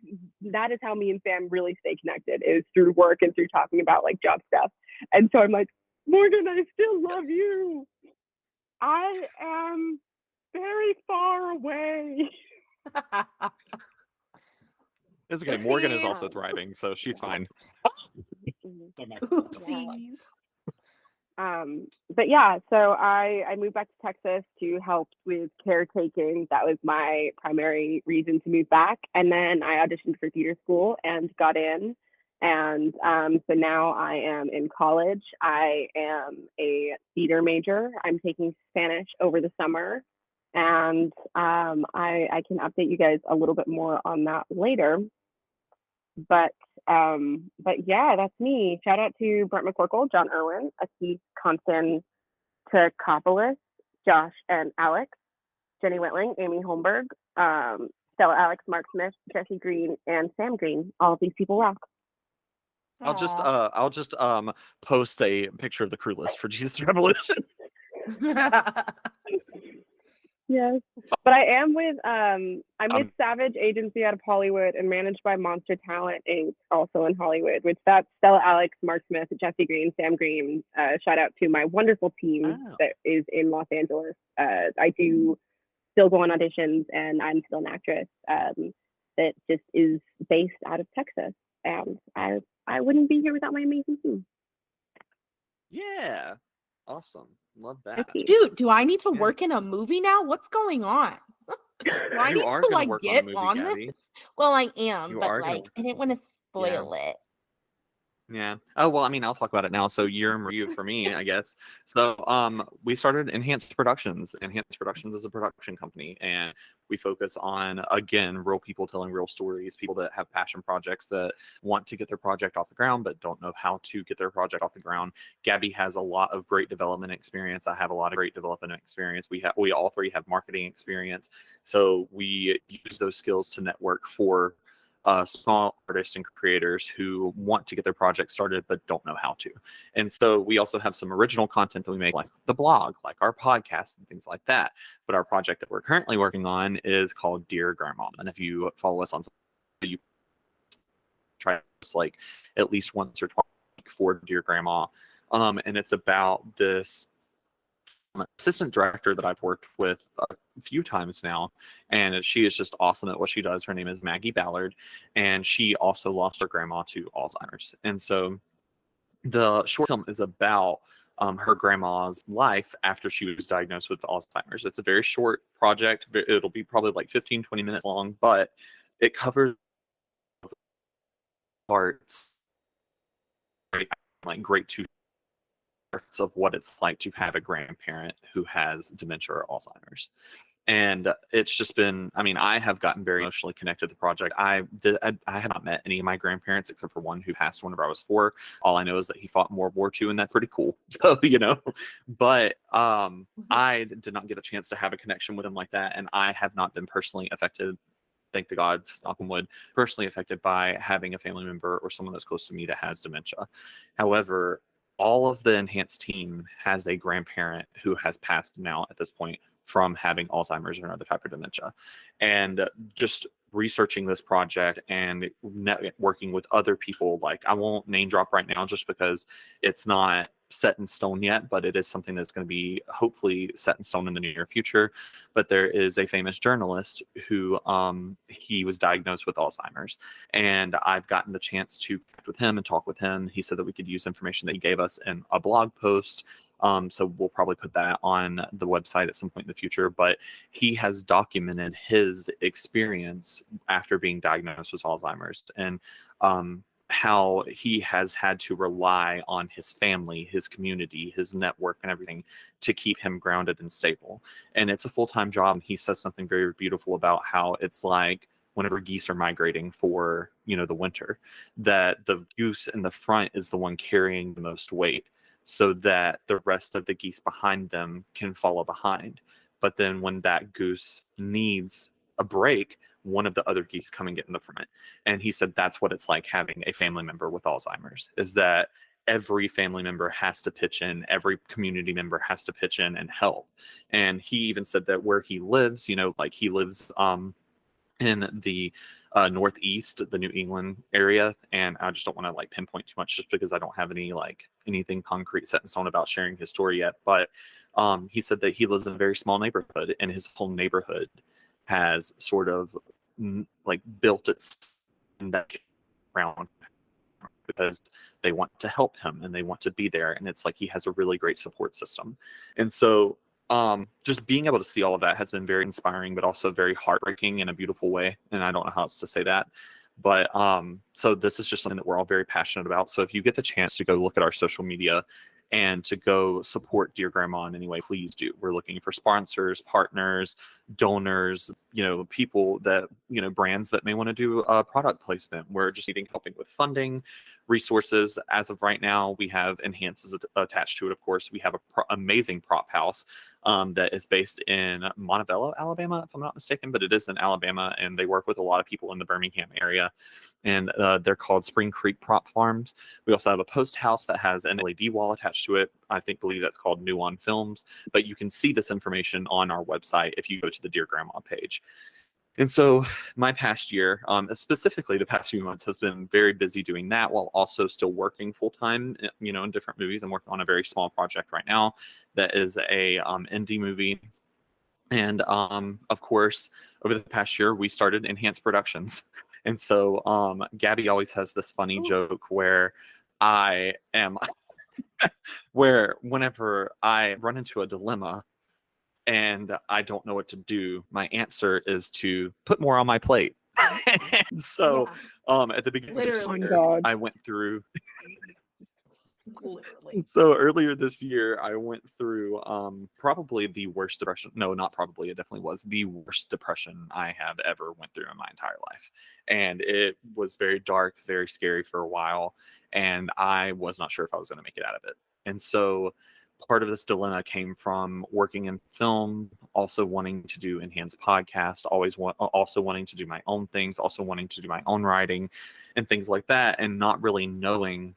Speaker 3: is how me and Samm really stay connected, is through work and through talking about like job stuff. And so I'm like, Morgan, I still love you. I am very far away.
Speaker 2: It's okay. Morgan is
Speaker 1: Oopsies.
Speaker 2: also thriving, so she's fine.
Speaker 1: Oopsies.
Speaker 3: But yeah, so I moved back to Texas to help with caretaking. That was my primary reason to move back. And then I auditioned for theater school and got in. And so now I am in college. I am a theater major. I'm taking Spanish over the summer. And I can update you guys a little bit more on that later. But yeah, that's me. Shout out to Brent McCorkle, John Irwin, Akeith Constantopoulos, Josh and Alex, Jenny Whitling, Amy Holmberg, Stella Alex, Mark Smith, Jesse Green, and Samm Green. All of these people rock.
Speaker 2: I'll just post a picture of the crew list for Jesus Revolution.
Speaker 3: Yes, but I am with I'm with Savage Agency out of Hollywood and managed by Monster Talent Inc. also in Hollywood, which that's Stella Alex, Mark Smith, Jesse Green, Samm Green. Shout out to my wonderful team that is in Los Angeles. I do still go on auditions, and I'm still an actress that just is based out of Texas, and I wouldn't be here without my amazing team.
Speaker 2: Yeah. Awesome. Love
Speaker 3: Thank
Speaker 2: that.
Speaker 3: you.
Speaker 1: Dude, do I need to
Speaker 2: Yeah.
Speaker 1: work in a movie now? What's going on? Do I
Speaker 2: You
Speaker 1: need
Speaker 2: are
Speaker 1: to
Speaker 2: gonna
Speaker 1: like
Speaker 2: work on a
Speaker 1: get
Speaker 2: movie,
Speaker 1: on
Speaker 2: Gabby.
Speaker 1: this? Well, I am,
Speaker 2: You
Speaker 1: but
Speaker 2: are gonna
Speaker 1: like I didn't want to
Speaker 2: Yeah.
Speaker 1: spoil it.
Speaker 2: Yeah. Oh, well, I mean, I'll talk about it now. So year in review for me, I guess. So we started Enhanced Productions. Enhanced Productions is a production company, and we focus on, again, real people telling real stories, people that have passion projects that want to get their project off the ground but don't know how to get their project off the ground. Gabby has a lot of great development experience. I have a lot of great development experience. We all three have marketing experience. So we use those skills to network for small artists and creators who want to get their project started but don't know how to. And so we also have some original content that we make, like the blog, like our podcast and things like that. But our project that we're currently working on is called Dear Grandma. And if you follow us on social media, you try to like at least once or twice for Dear Grandma. And it's about this assistant director that I've worked with a few times now, and she is just awesome at what she does. Her name is Maggie Ballard, and she also lost her grandma to Alzheimer's. And so the short film is about her grandma's life after she was diagnosed with Alzheimer's. It's a very short project. It'll be probably like 15, 20 minutes long, but it covers parts, like great two parts of what it's like to have a grandparent who has dementia or Alzheimer's. And it's just been, I mean, I have gotten very emotionally connected to the project. I have not met any of my grandparents except for one who passed whenever I was 4. All I know is that he fought in World War II, and that's pretty cool. So, but I did not get a chance to have a connection with him like that. And I have not been personally affected, thank the gods, knock on wood, personally affected by having a family member or someone that's close to me that has dementia. However, all of the Enhanced team has a grandparent who has passed now at this point from having Alzheimer's or another type of dementia. And just researching this project and networking with other people, like I won't name drop right now just because it's not set in stone yet, but it is something that's going to be hopefully set in stone in the near future. But there is a famous journalist who he was diagnosed with Alzheimer's, and I've gotten the chance to connect with him and talk with him. He said that we could use information that he gave us in a blog post. So we'll probably put that on the website at some point in the future. But he has documented his experience after being diagnosed with Alzheimer's, and how he has had to rely on his family, his community, his network, and everything to keep him grounded and stable. And it's a full-time job. And he says something very beautiful about how it's like whenever geese are migrating for, the winter, that the goose in the front is the one carrying the most weight, so that the rest of the geese behind them can follow behind. But then when that goose needs a break, one of the other geese come and get in the front. And he said that's what it's like having a family member with Alzheimer's, is that every family member has to pitch in, every community member has to pitch in and help. And he even said that where he lives, like he lives in the Northeast, the New England area. And I just don't want to like pinpoint too much just because I don't have anything concrete set in stone about sharing his story yet. But he said that he lives in a very small neighborhood, and his whole neighborhood has sort of like built its in that ground because they want to help him and they want to be there. And it's like he has a really great support system. And so just being able to see all of that has been very inspiring, but also very heartbreaking in a beautiful way. And I don't know how else to say that. But so this is just something that we're all very passionate about. So if you get the chance to go look at our social media and to go support Dear Grandma in any way, please do. We're looking for sponsors, partners, donors, people that, brands that may want to do a product placement. We're just needing helping with funding, resources. As of right now, we have Enhances attached to it, of course. We have an amazing prop house that is based in Montevallo, Alabama, if I'm not mistaken, but it is in Alabama, and they work with a lot of people in the Birmingham area. And they're called Spring Creek Prop Farms. We also have a post house that has an LED wall attached to it. Believe that's called New On Films. But you can see this information on our website if you go to the Dear Grandma page. And so my past year, specifically the past few months, has been very busy doing that while also still working full time, in different movies. I'm working on a very small project right now that is a indie movie. And of course, over the past year, we started Enhanced Productions. And so Gabby always has this funny joke where I am where whenever I run into a dilemma and I don't know what to do, my answer is to put more on my plate. And so at the beginning of this
Speaker 1: Literally.
Speaker 2: year,
Speaker 3: God.
Speaker 2: I went through
Speaker 1: Literally.
Speaker 2: so earlier this year, I went through probably the worst depression. No, not probably. It definitely was the worst depression I have ever went through in my entire life. And it was very dark, very scary for a while. And I was not sure if I was going to make it out of it. And so part of this dilemma came from working in film, also wanting to do enhanced podcast, also wanting to do my own things, also wanting to do my own writing and things like that, and not really knowing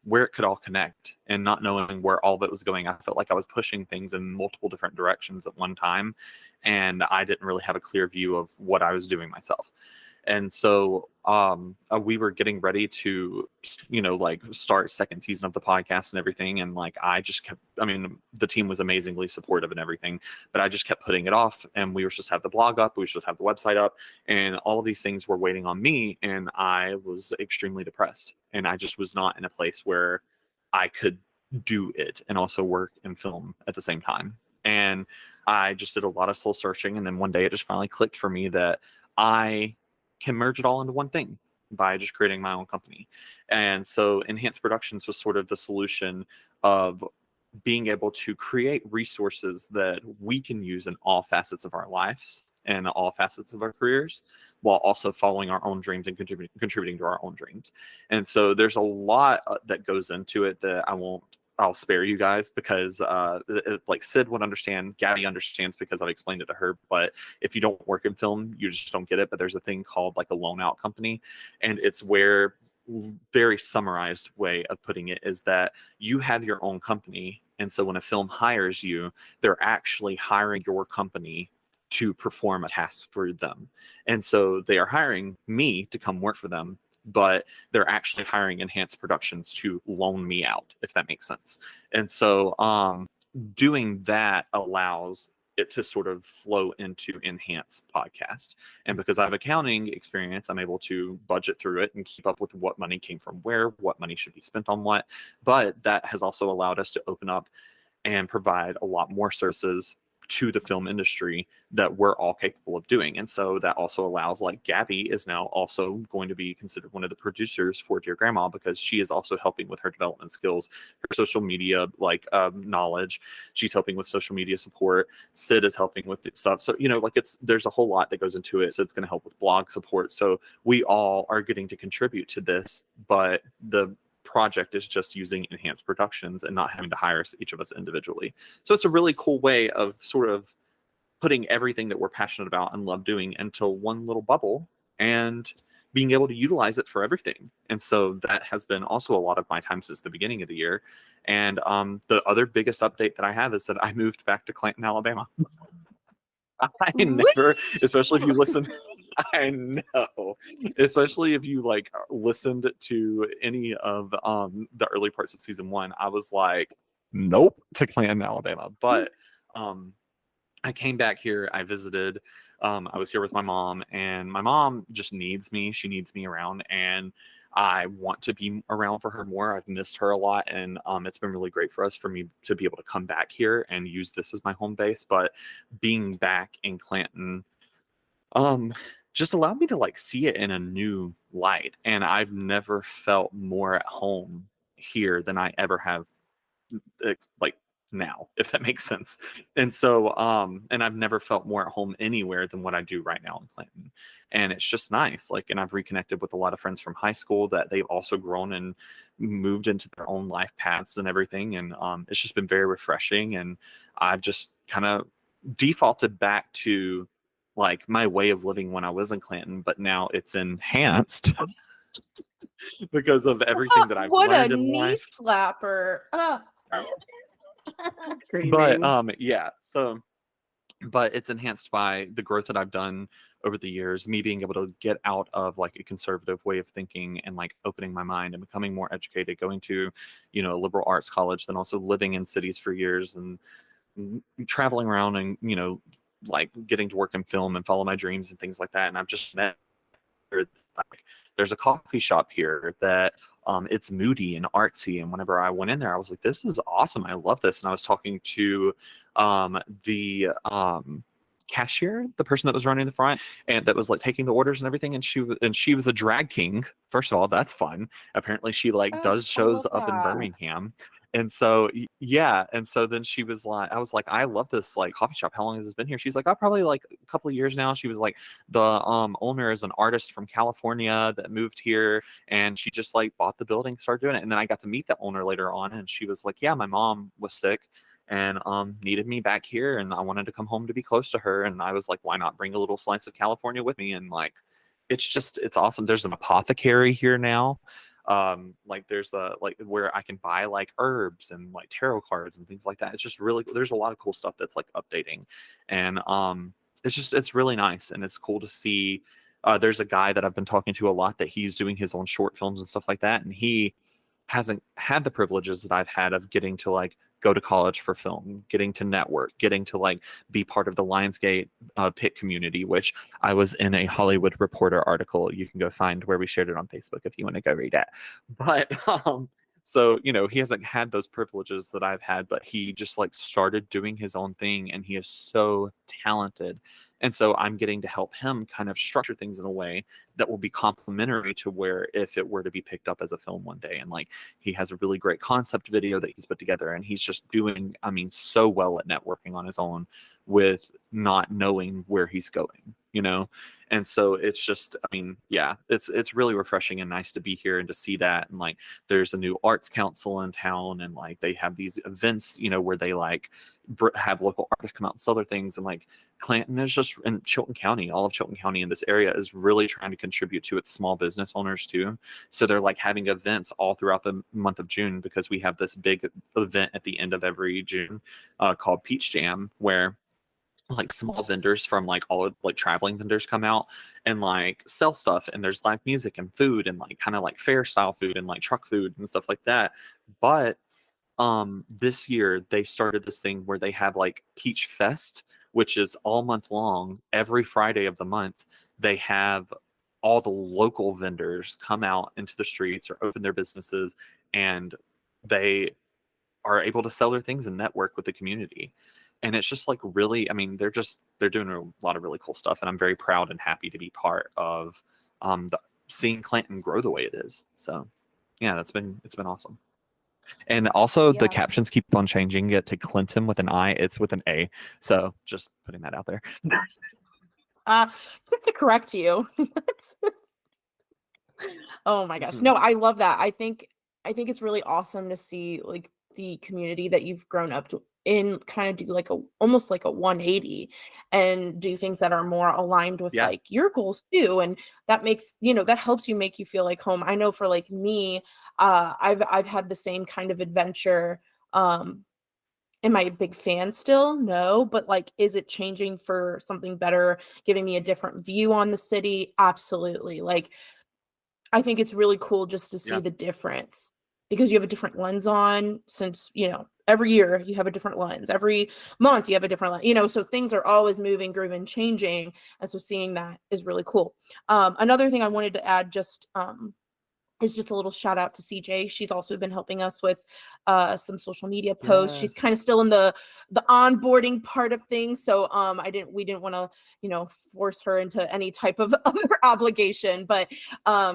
Speaker 2: where it could all connect and not knowing where all of it was going. I felt like I was pushing things in multiple different directions at one time, and I didn't really have a clear view of what I was doing myself. And so we were getting ready to, like start second season of the podcast and everything. And like, the team was amazingly supportive and everything, but I just kept putting it off. And we were supposed to have the blog up, we were supposed to have the website up, and all of these things were waiting on me. And I was extremely depressed. And I just was not in a place where I could do it and also work and film at the same time. And I just did a lot of soul searching. And then one day it just finally clicked for me that I can merge it all into one thing by just creating my own company. And so Enhanced Productions was sort of the solution of being able to create resources that we can use in all facets of our lives and all facets of our careers, while also following our own dreams and contributing to our own dreams. And so there's a lot that goes into it that I'll spare you guys, because like Sid would understand, Gabby understands because I've explained it to her. But if you don't work in film, you just don't get it. But there's a thing called like a loan out company, and it's where, very summarized way of putting it is that you have your own company, and so when a film hires you, they're actually hiring your company to perform a task for them. And so they are hiring me to come work for them, but they're actually hiring Enhanced Productions to loan me out, if that makes sense. And so doing that allows it to sort of flow into Enhanced Podcast. And because I have accounting experience, I'm able to budget through it and keep up with what money came from where, what money should be spent on what. But that has also allowed us to open up and provide a lot more services to the film industry that we're all capable of doing. And so that also allows, like, Gabby is now also going to be considered one of the producers for Dear Grandma, because she is also helping with her development skills, her social media knowledge. She's helping with social media support. Sid is helping with stuff. So, there's a whole lot that goes into it. Sid's going to help with blog support. So we all are getting to contribute to this, but the project is just using Enhanced Productions and not having to hire each of us individually. So it's a really cool way of sort of putting everything that we're passionate about and love doing into one little bubble and being able to utilize it for everything. And so that has been also a lot of my time since the beginning of the year. And the other biggest update that I have is that I moved back to Clanton, Alabama. I never, especially if you listen, I know, especially if you listened to any of the early parts of season 1, I was like, nope, to Clanton, Alabama. But I came back here, I visited, I was here with my mom, and my mom just needs me. She needs me around, and I want to be around for her more. I've missed her a lot, and it's been really great for me to be able to come back here and use this as my home base. But being back in Clanton just allowed me to see it in a new light. And I've never felt more at home here than I ever have now, if that makes sense. And so and I've never felt more at home anywhere than what I do right now in Clinton. And it's just nice. And I've reconnected with a lot of friends from high school that they've also grown and moved into their own life paths and everything. And it's just been very refreshing. And I've just kind of defaulted back to my way of living when I was in Clinton, but now it's enhanced because of everything that I've
Speaker 1: what
Speaker 2: learned
Speaker 1: a
Speaker 2: in
Speaker 1: knee
Speaker 2: life.
Speaker 1: slapper.
Speaker 2: But yeah, so but it's enhanced by the growth that I've done over the years, me being able to get out of a conservative way of thinking and opening my mind and becoming more educated, going to a liberal arts college, then also living in cities for years and traveling around and getting to work in film and follow my dreams and things like that. And I've just met like, there's a coffee shop here that it's moody and artsy. And whenever I went in there, I was like, this is awesome. I love this. And I was talking to the cashier, the person that was running the front and that was like taking the orders and everything. And she was a drag king. First of all, that's fun. Apparently she like
Speaker 1: Oh,
Speaker 2: does
Speaker 1: I
Speaker 2: shows
Speaker 1: love
Speaker 2: up in
Speaker 1: that.
Speaker 2: Birmingham. And so, yeah. And so then she was like, I was like, I love this like coffee shop. How long has this been here? She's like, oh, probably like a couple of years now. She was like, the owner is an artist from California that moved here and she just like bought the building, started doing it. And then I got to meet the owner later on and she was like, yeah, my mom was sick and needed me back here and I wanted to come home to be close to her. And I was like, why not bring a little slice of California with me? And like, it's awesome. There's an apothecary here now. Like there's a like where I can buy like herbs and like tarot cards and things like that. It's just really, there's a lot of cool stuff that's like updating. And it's really nice and it's cool to see. There's a guy that I've been talking to a lot that he's doing his own short films and stuff like that. And he hasn't had the privileges that I've had of getting to like go to college for film, getting to network, getting to like be part of the Lionsgate pit community, which I was in a Hollywood Reporter article. You can go find where we shared it on Facebook if you want to go read it. But so, you know, he hasn't had those privileges that I've had, but he just like started doing his own thing and he is so talented. And so I'm getting to help him kind of structure things in a way that will be complementary to where if it were to be picked up as a film one day. And like he has a really great concept video that he's put together and he's just doing, I mean, so well at networking on his own with not knowing where he's going, you know? And so it's just, I mean, yeah, it's really refreshing and nice to be here and to see that. And like there's a new arts council in town and like they have these events, you know, where they like have local artists come out and sell their things. And like Clanton is just in Chilton County, all of Chilton County in this area is really trying to contribute to its small business owners too. So they're like having events all throughout the month of June because we have this big event at the end of every June called Peach Jam where like small vendors from like all of like traveling vendors come out and like sell stuff and there's live music and food and like kind of like fair style food and like truck food and stuff like that. But this year they started this thing where they have like Peach Fest, which is all month long. Every Friday of the month they have all the local vendors come out into the streets or open their businesses and they are able to sell their things and network with the community. And it's just like really, I mean, they're doing a lot of really cool stuff. And I'm very proud and happy to be part of seeing Clanton grow the way it is. So yeah, it's been awesome. And also the
Speaker 1: Yeah.
Speaker 2: captions keep on changing it to Clinton with an I, it's with an A. So just putting that out there.
Speaker 1: Just to correct you. Oh my gosh.
Speaker 2: Mhm.
Speaker 1: No, I love that. I think it's really awesome to see like the community that you've grown up to in kind of do like a almost like a 180 and do things that are more aligned with
Speaker 2: Yeah.
Speaker 1: like your goals too. And that makes, that helps you make you feel like home. I know for like me, I've had the same kind of adventure. Am I a big fan still? No, but like, is it changing for something better, giving me a different view on the city? Absolutely. Like, I think it's really cool just to see
Speaker 2: Yeah.
Speaker 1: the difference because you have a different lens on since, every year you have a different lens. Every month you have a different lens, so things are always moving, grooving, changing. And so seeing that is really cool. Another thing I wanted to add is just a little shout out to CJ. She's also been helping us with some social media posts. She's kind of
Speaker 2: Yes.
Speaker 1: still in the onboarding part of things, so we didn't want to force her into any type of other obligation. But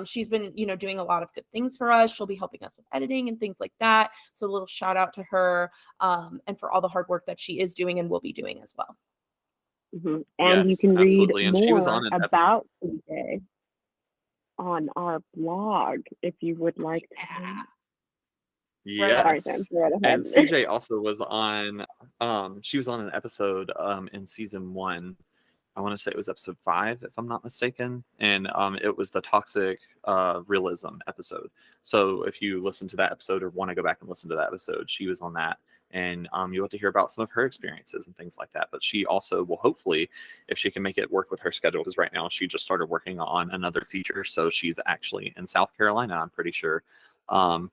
Speaker 1: she's been doing a lot of good things for us. She'll be helping us with editing and things like that. So a little shout out to her and for all the hard work that she is doing and will be doing as well.
Speaker 3: And you
Speaker 2: Yes,
Speaker 3: can read
Speaker 2: absolutely. And she was
Speaker 3: more
Speaker 2: on an episode.
Speaker 3: about CJ on our blog if you would like to. Sorry, Sam,
Speaker 2: Yes.
Speaker 3: go right
Speaker 2: And
Speaker 3: ahead.
Speaker 2: CJ also was on she was on an episode in season 1. I want to say it was episode 5 if I'm not mistaken, and it was the toxic realism episode. So if you listen to that episode or want to go back and listen to that episode, she was on that, and you'll have to hear about some of her experiences and things like that. But she also will hopefully, if she can make it work with her schedule, because right now she just started working on another feature, so she's actually in South Carolina, I'm pretty sure. I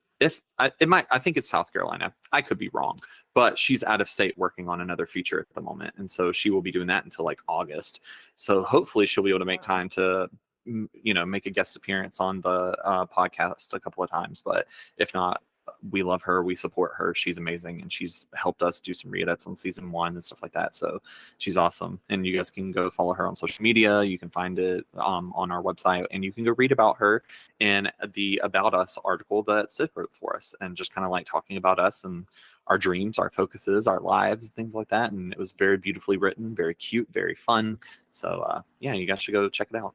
Speaker 2: think it's South Carolina. I could be wrong, but she's out of state working on another feature at the moment, and so she will be doing that until like August. So hopefully she'll be able to make time to make a guest appearance on the podcast a couple of times. But if not, we love her. We support her. She's amazing. And she's helped us do some re-edits on season 1 and stuff like that. So she's awesome. And you guys can go follow her on social media. You can find it on our website, and you can go read about her in the About Us article that Sid wrote for us, and just kind of like talking about us and our dreams, our focuses, our lives, things like that. And it was very beautifully written, very cute, very fun. So yeah, you guys should go check it out.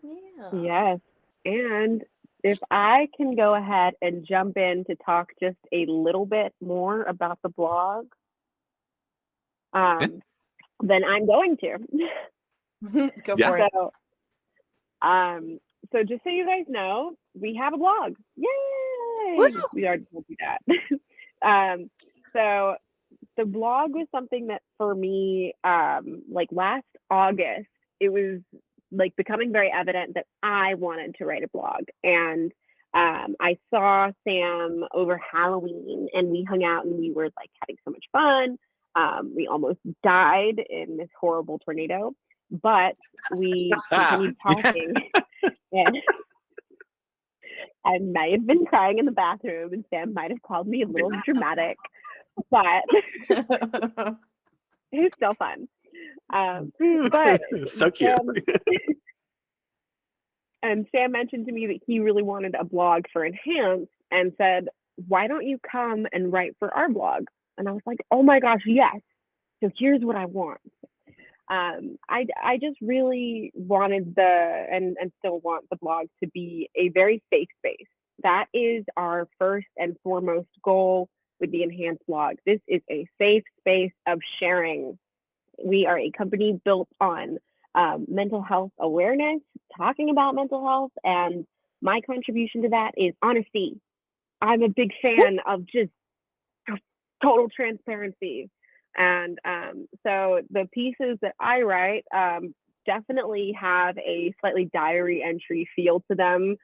Speaker 1: Yeah.
Speaker 3: Yes. And if I can go ahead and jump in to talk just a little bit more about the blog, then I'm going to.
Speaker 1: Go for it.
Speaker 3: So just so you guys know, we have a blog. Yay!
Speaker 1: Woo!
Speaker 3: We already told you that. So the blog was something that for me, like last August, it was like becoming very evident that I wanted to write a blog. And I saw Samm over Halloween, and we hung out and we were like having so much fun. We almost died in this horrible tornado, but we continued talking. And I might have been crying in the bathroom, and Samm might have called me a little dramatic, but it was still fun. But
Speaker 2: so cute.
Speaker 3: And Samm mentioned to me that he really wanted a blog for Enhance, and said, why don't you come and write for our blog? And I was like, oh my gosh, yes. So here's what I want. I just really wanted and still want the blog to be a very safe space. That is our first and foremost goal with the Enhance blog. This is a safe space of sharing. We are a company built on mental health awareness, talking about mental health, and my contribution to that is honesty. I'm a big fan of just total transparency. And so the pieces that I write definitely have a slightly diary entry feel to them,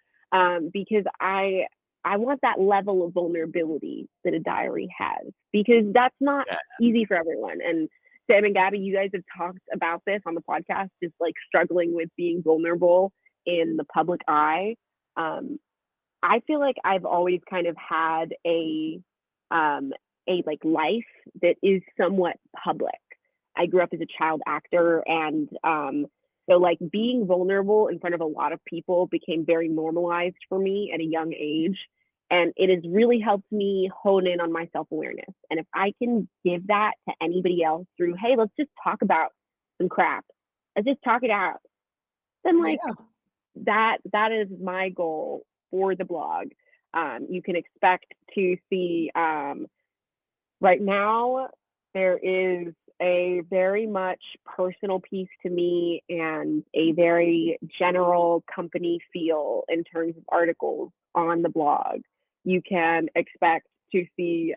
Speaker 3: because I want that level of vulnerability that a diary has, because that's not easy for everyone. And Samm and Gabby, you guys have talked about this on the podcast, just like struggling with being vulnerable in the public eye. I feel like I've always kind of had a like life that is somewhat public. I grew up as a child actor, and so like being vulnerable in front of a lot of people became very normalized for me at a young age. And it has really helped me hone in on my self-awareness. And if I can give that to anybody else through, hey, let's just talk about some crap, let's just talk it out, then like that is my goal for the blog. You can expect to see right now, there is a very much personal piece to me and a very general company feel in terms of articles on the blog. You can expect to see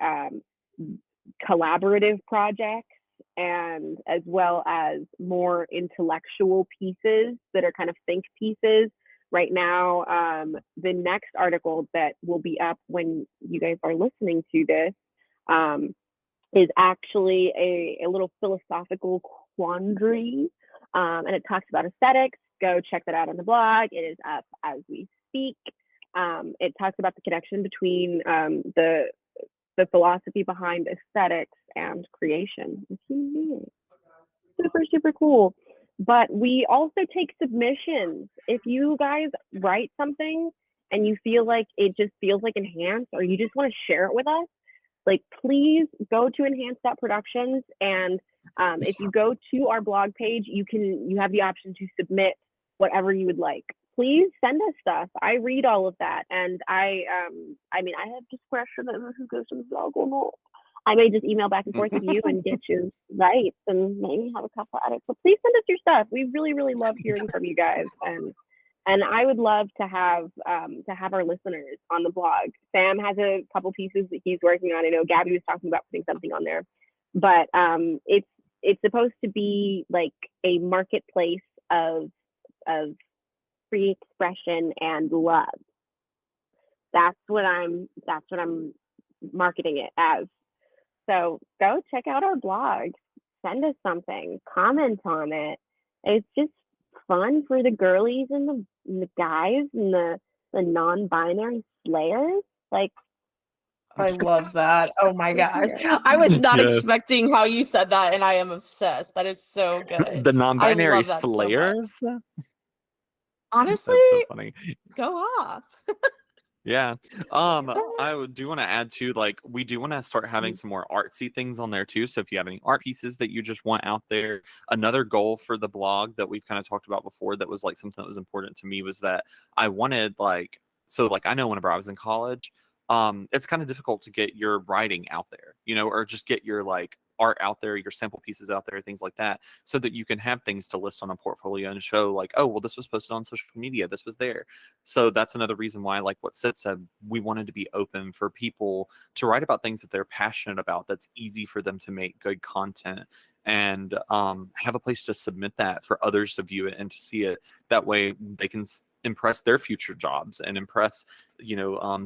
Speaker 3: collaborative projects, and as well as more intellectual pieces that are kind of think pieces. Right now, the next article that will be up when you guys are listening to this is actually a little philosophical quandary, and it talks about aesthetics. Go check that out on the blog. It is up as we speak. It talks about the connection between the philosophy behind aesthetics and creation. Super, super cool. But we also take submissions. If you guys write something and you feel like it just feels like Enhance, or you just want to share it with us, like please go to enhance.productions, and if you go to our blog page, you have the option to submit whatever you would like. Please send us stuff. I read all of that, and I mean, I have discretion over who goes to the blog or not. I may just email back and forth with you and get you rights and maybe have a couple edits. So please send us your stuff. We really, really love hearing from you guys, and I would love to have our listeners on the blog. Samm has a couple pieces that he's working on. I know Gabby was talking about putting something on there, but it's supposed to be like a marketplace of free expression and love. That's what I'm marketing it as. So go check out our blog, send us something, comment on it. It's just fun for the girlies and the guys and the non-binary slayers. Like,
Speaker 1: I love that. Oh my gosh. I was not
Speaker 2: Yes.
Speaker 1: expecting how you said that, and I am obsessed. That is so good.
Speaker 2: The
Speaker 1: I
Speaker 2: non-binary
Speaker 1: love that so much.
Speaker 2: slayers.
Speaker 1: Honestly,
Speaker 2: That's so funny.
Speaker 1: go off.
Speaker 2: Yeah. Do want to add too, like we do want to start having some more artsy things on there too. So if you have any art pieces that you just want out there, another goal for the blog that we've kind of talked about before that was like something that was important to me was that I wanted like I know whenever I was in college, it's kind of difficult to get your writing out there, or just get your like art out there, your sample pieces out there, things like that, so that you can have things to list on a portfolio and show like, oh, well, this was posted on social media, this was there. So that's another reason why, like what Sid said, we wanted to be open for people to write about things that they're passionate about, that's easy for them to make good content, and have a place to submit that for others to view it and to see it. That way they can impress their future jobs and impress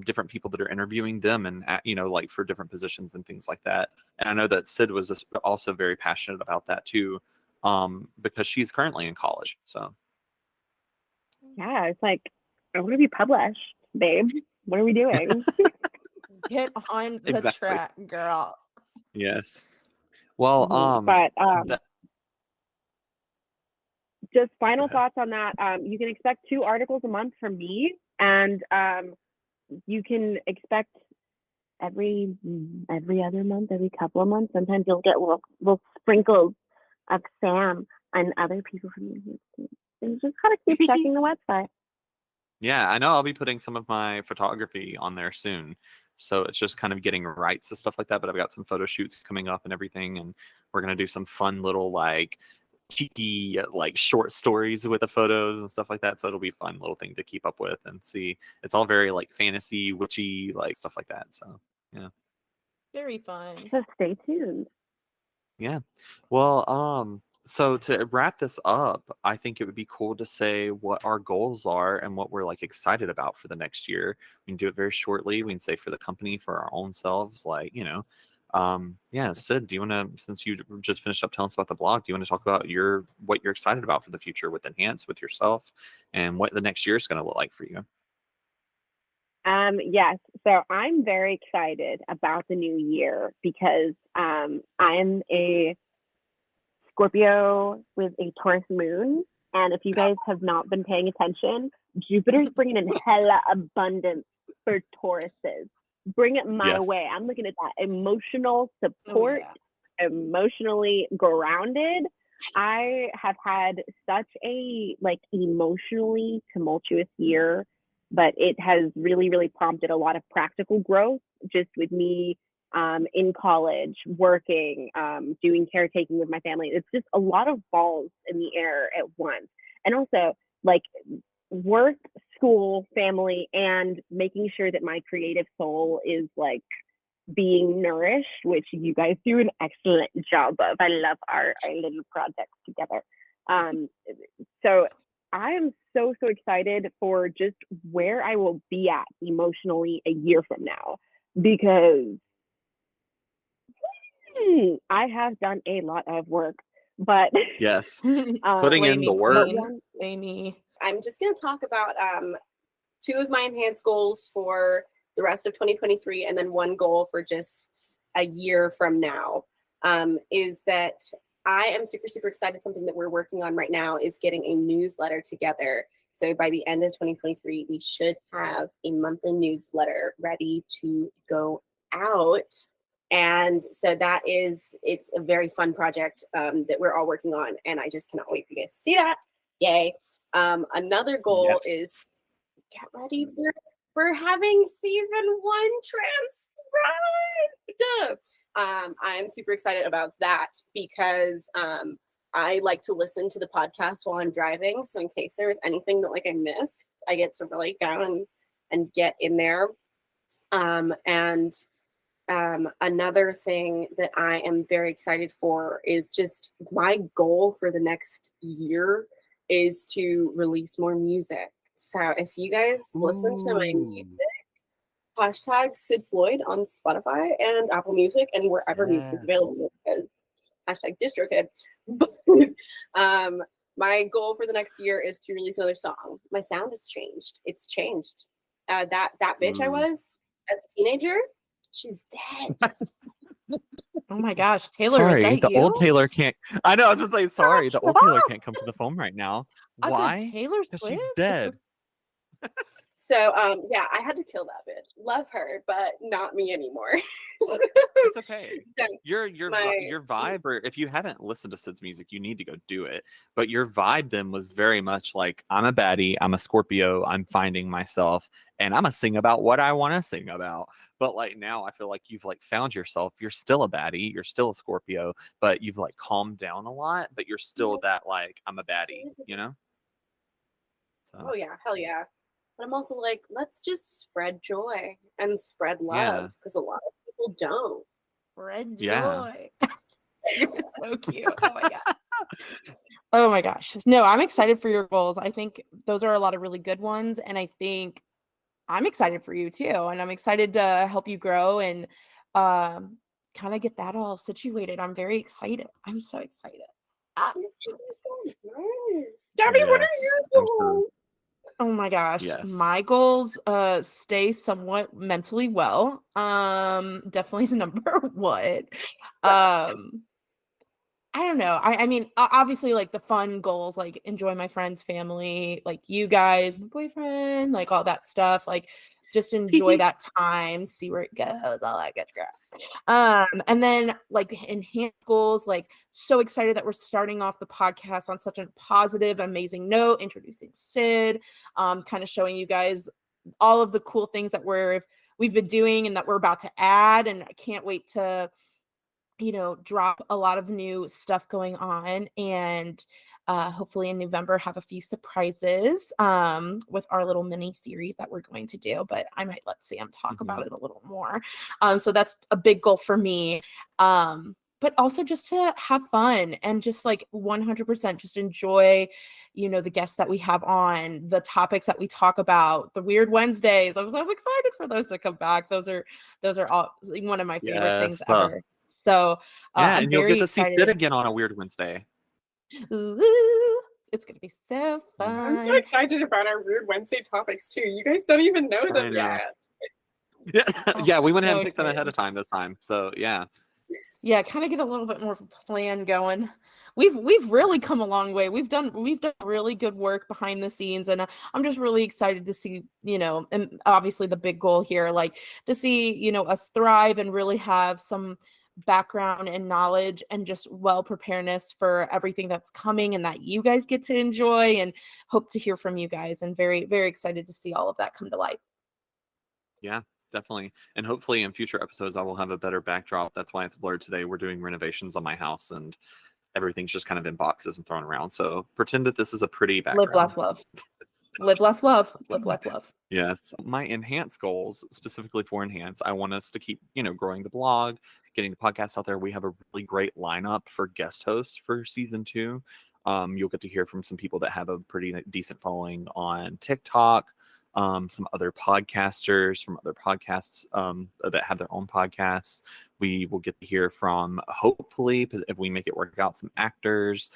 Speaker 2: different people that are interviewing them, and like for different positions and things like that. And I know that Sid was also very passionate about that too, because she's currently in college. So
Speaker 3: yeah, it's like, I want to be published, babe. What are we doing?
Speaker 1: Get on the
Speaker 2: Exactly.
Speaker 1: track, girl.
Speaker 2: Yes. Well,
Speaker 3: But
Speaker 2: that-
Speaker 3: just final thoughts on that. You can expect 2 articles a month from me, and you can expect every other month, every couple of months. Sometimes you'll get little sprinkles of Samm and other people from the team. So you just gotta keep checking the website.
Speaker 2: yeah, I know I'll be putting some of my photography on there soon. So it's just kind of getting rights to stuff like that. But I've got some photo shoots coming up and everything. And we're going to do some fun little like cheeky like short stories with the photos and stuff like that. So it'll be a fun little thing to keep up with and see. It's all very like fantasy, witchy, like stuff like that. So yeah.
Speaker 1: Very fun.
Speaker 3: So stay tuned.
Speaker 2: Yeah. Well, so to wrap this up, I think it would be cool to say what our goals are and what we're like excited about for the next year. We can do it very shortly. We can say for the company, for our own selves, like, yeah, Sid, do you want to, since you just finished up telling us about the blog, do you want to talk about what you're excited about for the future with Enhance, with yourself, and what the next year is going to look like for you?
Speaker 3: Yes, so I'm very excited about the new year because I'm a Scorpio with a Taurus moon. And if you guys have not been paying attention, Jupiter's bringing in hella abundance for Tauruses. Bring it my way. I'm looking at that emotional support, emotionally grounded. I have had such a like emotionally tumultuous year, but it has really, really prompted a lot of practical growth just with me in college, working, doing caretaking with my family. It's just a lot of balls in the air at once. And also like work, school, family, and making sure that my creative soul is like being nourished, which you guys do an excellent job of. I love our little projects together. So I am so excited for just where I will be at emotionally a year from now, because I have done a lot of work, but
Speaker 2: Yes. Putting in the work.
Speaker 1: Amy.
Speaker 5: I'm just going to talk about 2 of my enhanced goals for the rest of 2023, and then one goal for just a year from now. Is that I am super excited. Something that we're working on right now is getting a newsletter together. So by the end of 2023, we should have a monthly newsletter ready to go out. And so it's a very fun project that we're all working on, and I just cannot wait for you guys to see that. Yay. Another goal is get ready for having season 1 transcribed. I'm super excited about that because I like to listen to the podcast while I'm driving. So in case there was anything that like I missed, I get to really go and get in there. Another thing that I am very excited for is just my goal for the next year is to release more music. So if you guys listen to my music, hashtag Sid Floyd on Spotify and Apple Music and wherever music is available, because hashtag DistroKid. my goal for the next year is to release another song. My sound has changed. It's changed. That bitch I was as a teenager, she's dead.
Speaker 1: Oh my gosh, Taylor, is
Speaker 2: Sorry,
Speaker 1: that
Speaker 2: the
Speaker 1: you?
Speaker 2: old Taylor can't. I know. I was just like, sorry, the old Taylor can't come to the phone right now.
Speaker 1: I said
Speaker 2: Why?
Speaker 1: Taylor
Speaker 2: Because
Speaker 1: Swift.
Speaker 2: she's dead.
Speaker 5: So yeah, I had to kill that bitch. Love her, but not me anymore.
Speaker 2: It's okay.
Speaker 5: So
Speaker 2: Your
Speaker 5: my
Speaker 2: vibe, or if you haven't listened to Sid's music, you need to go do it. But your vibe then was very much like, I'm a baddie, I'm a Scorpio, I'm finding myself, and I'm gonna sing about what I want to sing about. But like now, I feel like you've like found yourself. You're still a baddie, you're still a Scorpio, but you've like calmed down a lot. But you're still that like, I'm a baddie, you know? So
Speaker 5: oh yeah, hell yeah. But I'm also like, let's just spread joy and spread
Speaker 2: yeah,
Speaker 5: love because a lot of people don't.
Speaker 1: Red
Speaker 2: yeah,
Speaker 1: Joy. You're so cute. Oh my god. Oh my gosh. No, I'm excited for your goals. I think those are a lot of really good ones. And I think I'm excited for you too. And I'm excited to help you grow and um, kind of get that all situated. I'm very excited. I'm so excited. Ah,
Speaker 5: You're so nice. Gabby, what are
Speaker 2: yes.
Speaker 5: your
Speaker 2: I'm so
Speaker 5: goals?
Speaker 1: oh my gosh.
Speaker 2: yes.
Speaker 1: My goals stay somewhat mentally well. Definitely is number one.
Speaker 5: Right.
Speaker 1: Um I don't know. I mean, obviously, like the fun goals, like enjoy my friends' family, like you guys, my boyfriend, like all that stuff. Like just enjoy that time, see where it goes, all that good crap. And then like enhance goals, like so excited that we're starting off the podcast on such a positive, amazing note, introducing Sid, kind of showing you guys all of the cool things that we've been doing and that we're about to add. And I can't wait to drop a lot of new stuff going on and hopefully in November have a few surprises with our little mini series that we're going to do. But I might let Sam talk
Speaker 2: Mhm.
Speaker 1: about it a little more. So that's a big goal for me. But also just to have fun and just like 100% just enjoy, the guests that we have on, the topics that we talk about, the Weird Wednesdays. I'm so excited for those to come back. Those are all one of my favorite things
Speaker 2: Yes.
Speaker 1: ever. So
Speaker 2: Yeah,
Speaker 1: I'm
Speaker 2: and you'll get
Speaker 1: very
Speaker 2: to see Sid
Speaker 1: excited.
Speaker 2: again on a Weird Wednesday.
Speaker 1: Ooh, it's gonna be so
Speaker 2: Mm.
Speaker 5: I'm so
Speaker 1: fun.
Speaker 5: excited about our Weird Wednesday topics too. You guys don't even know
Speaker 2: I
Speaker 5: them
Speaker 2: know.
Speaker 5: yet.
Speaker 2: Yeah,
Speaker 1: Oh,
Speaker 2: yeah, we went ahead
Speaker 1: so
Speaker 2: and picked them ahead
Speaker 1: excited.
Speaker 2: of time this time. So yeah,
Speaker 1: Yeah, kind of get a little bit more of a plan going. We've really come a long way. We've done really good work behind the scenes, and I'm just really excited to see, and obviously the big goal here, like to see, us thrive and really have some background and knowledge and just well preparedness for everything that's coming and that you guys get to enjoy and hope to hear from you guys and very, very excited to see all of that come to light.
Speaker 2: yeah, definitely. And hopefully in future episodes, I will have a better backdrop. That's why it's blurred today. We're doing renovations on my house and everything's just kind of in boxes and thrown around. So pretend that this is a pretty
Speaker 1: Live,
Speaker 2: background.
Speaker 1: laugh, love. Live, laugh, love.
Speaker 2: So,
Speaker 1: Live, laugh, love.
Speaker 2: yes, my enhance goals, specifically for enhance, I want us to keep, growing the blog, getting the podcast out there. We have a really great lineup for guest hosts for season 2. You'll get to hear from some people that have a pretty decent following on TikTok, some other podcasters from other podcasts that have their own podcasts. We will get to hear from, hopefully, if we make it work out, some actors.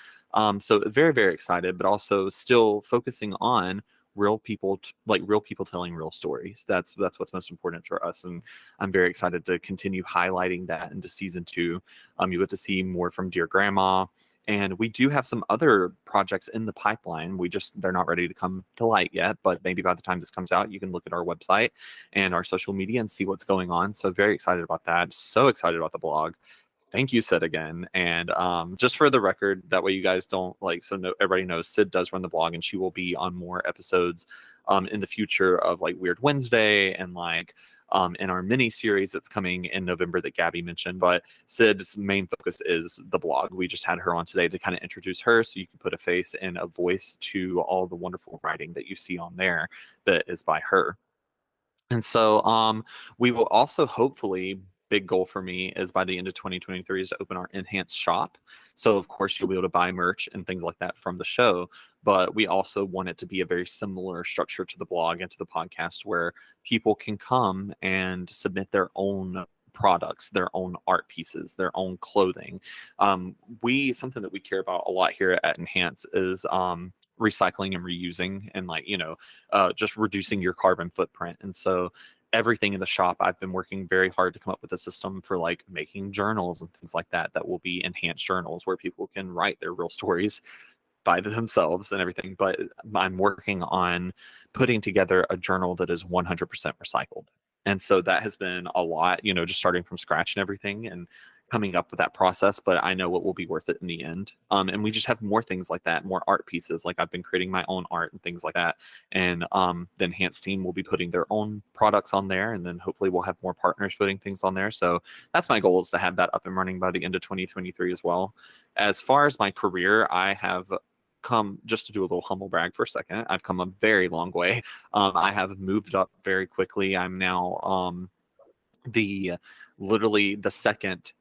Speaker 2: So very, very excited, but also still focusing on real people, like real people telling real stories. That's what's most important for us, and I'm very excited to continue highlighting that into season 2. You get to see more from Dear Grandma, and we do have some other projects in the pipeline. They're not ready to come to light yet, but maybe by the time this comes out, you can look at our website and our social media and see what's going on. So very excited about that. So excited about the blog. Thank you, Sid, again. And just for the record, that way you guys don't everybody knows Sid does run the blog, and she will be on more episodes in the future of like Weird Wednesday and like in our mini series that's coming in November that Gabby mentioned. But Sid's main focus is the blog. We just had her on today to kind of introduce her, so you can put a face and a voice to all the wonderful writing that you see on there that is by her. And so we will also hopefully, big goal for me is by the end of 2023 is to open our enhanced shop. So of course you'll be able to buy merch and things like that from the show, but we also want it to be a very similar structure to the blog and to the podcast where people can come and submit their own products, their own art pieces, their own clothing. Something that we care about a lot here at Enhance is recycling and reusing, and like, just reducing your carbon footprint. And so everything in the shop, I've been working very hard to come up with a system for like making journals and things like that will be enhanced journals where people can write their real stories by themselves and everything. But I'm working on putting together a journal that is 100% recycled. And so that has been a lot, just starting from scratch and everything and coming up with that process. But I know it will be worth it in the end. And we just have more things like that, more art pieces. Like I've been creating my own art and things like that. And the Enhance team will be putting their own products on there. And then hopefully we'll have more partners putting things on there. So that's my goal, is to have that up and running by the end of 2023 as well. As far as my career, I have come, just to do a little humble brag for a second, I've come a very long way. I have moved up very quickly. I'm now literally the second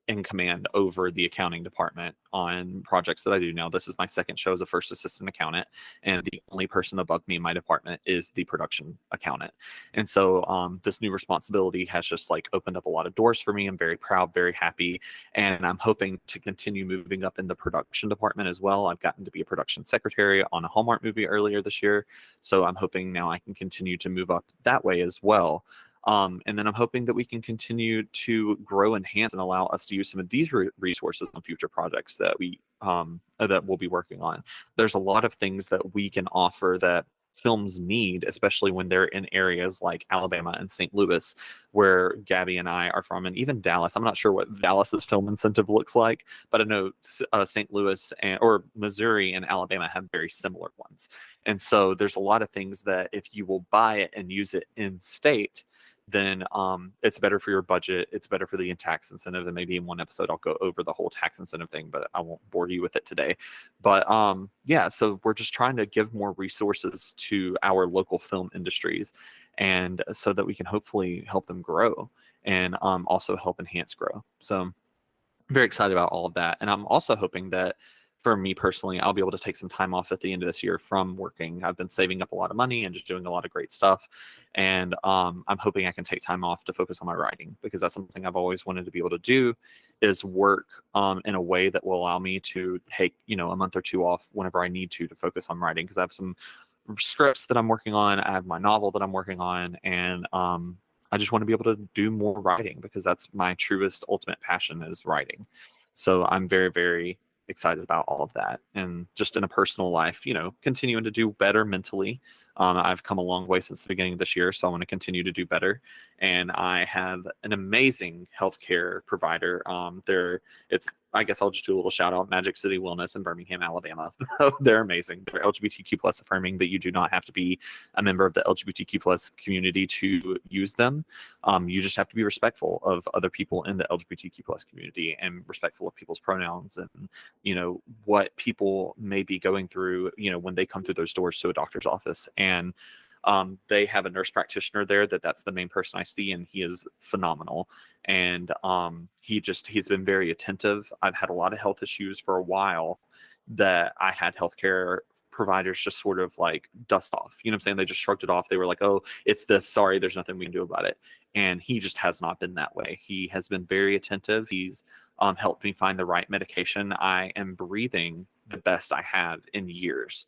Speaker 2: in command over the accounting department on projects that I do now. This is my second show as a first assistant accountant, and the only person above me in my department is the production accountant. And so this new responsibility has just like opened up a lot of doors for me. I'm very proud, very happy, and I'm hoping to continue moving up in the production department as well. I've gotten to be a production secretary on a Hallmark movie earlier this year, so I'm hoping now I can continue to move up that way as well. And then I'm hoping that we can continue to grow, enhance, and allow us to use some of these resources on future projects that we'll be working on. There's a lot of things that we can offer that films need, especially when they're in areas like Alabama and St. Louis, where Gabby and I are from, and even Dallas. I'm not sure what Dallas's film incentive looks like, but I know St. Louis or Missouri and Alabama have very similar ones. And so there's a lot of things that if you will buy it and use it in state, then it's better for your budget. It's better for the tax incentive. And maybe in one episode, I'll go over the whole tax incentive thing, but I won't bore you with it today. But yeah, so we're just trying to give more resources to our local film industries, and so that we can hopefully help them grow, and also help Enhance grow. So I'm very excited about all of that. And I'm also hoping that for me personally, I'll be able to take some time off at the end of this year from working. I've been saving up a lot of money and just doing a lot of great stuff. And I'm hoping I can take time off to focus on my writing, because that's something I've always wanted to be able to do, is work in a way that will allow me to take, a month or two off whenever I need to focus on writing. Because I have some scripts that I'm working on. I have my novel that I'm working on. And I just want to be able to do more writing, because that's my truest, ultimate passion, is writing. So I'm very, very excited about all of that. And just in a personal life, continuing to do better mentally. I've come a long way since the beginning of this year, so I want to continue to do better. And I have an amazing healthcare provider. I guess I'll just do a little shout out, Magic City Wellness in Birmingham, Alabama. They're amazing. They're LGBTQ plus affirming, but you do not have to be a member of the LGBTQ plus community to use them. You just have to be respectful of other people in the LGBTQ plus community, and respectful of people's pronouns, and what people may be going through, when they come through those doors to a doctor's office. And they have a nurse practitioner there that's the main person I see, and he is phenomenal. And he's been very attentive. I've had a lot of health issues for a while that I had healthcare providers just sort of like dust off. You know what I'm saying? They just shrugged it off. They were like, oh, it's this. Sorry, there's nothing we can do about it. And he just has not been that way. He has been very attentive. He's helped me find the right medication. I am breathing the best I have in years.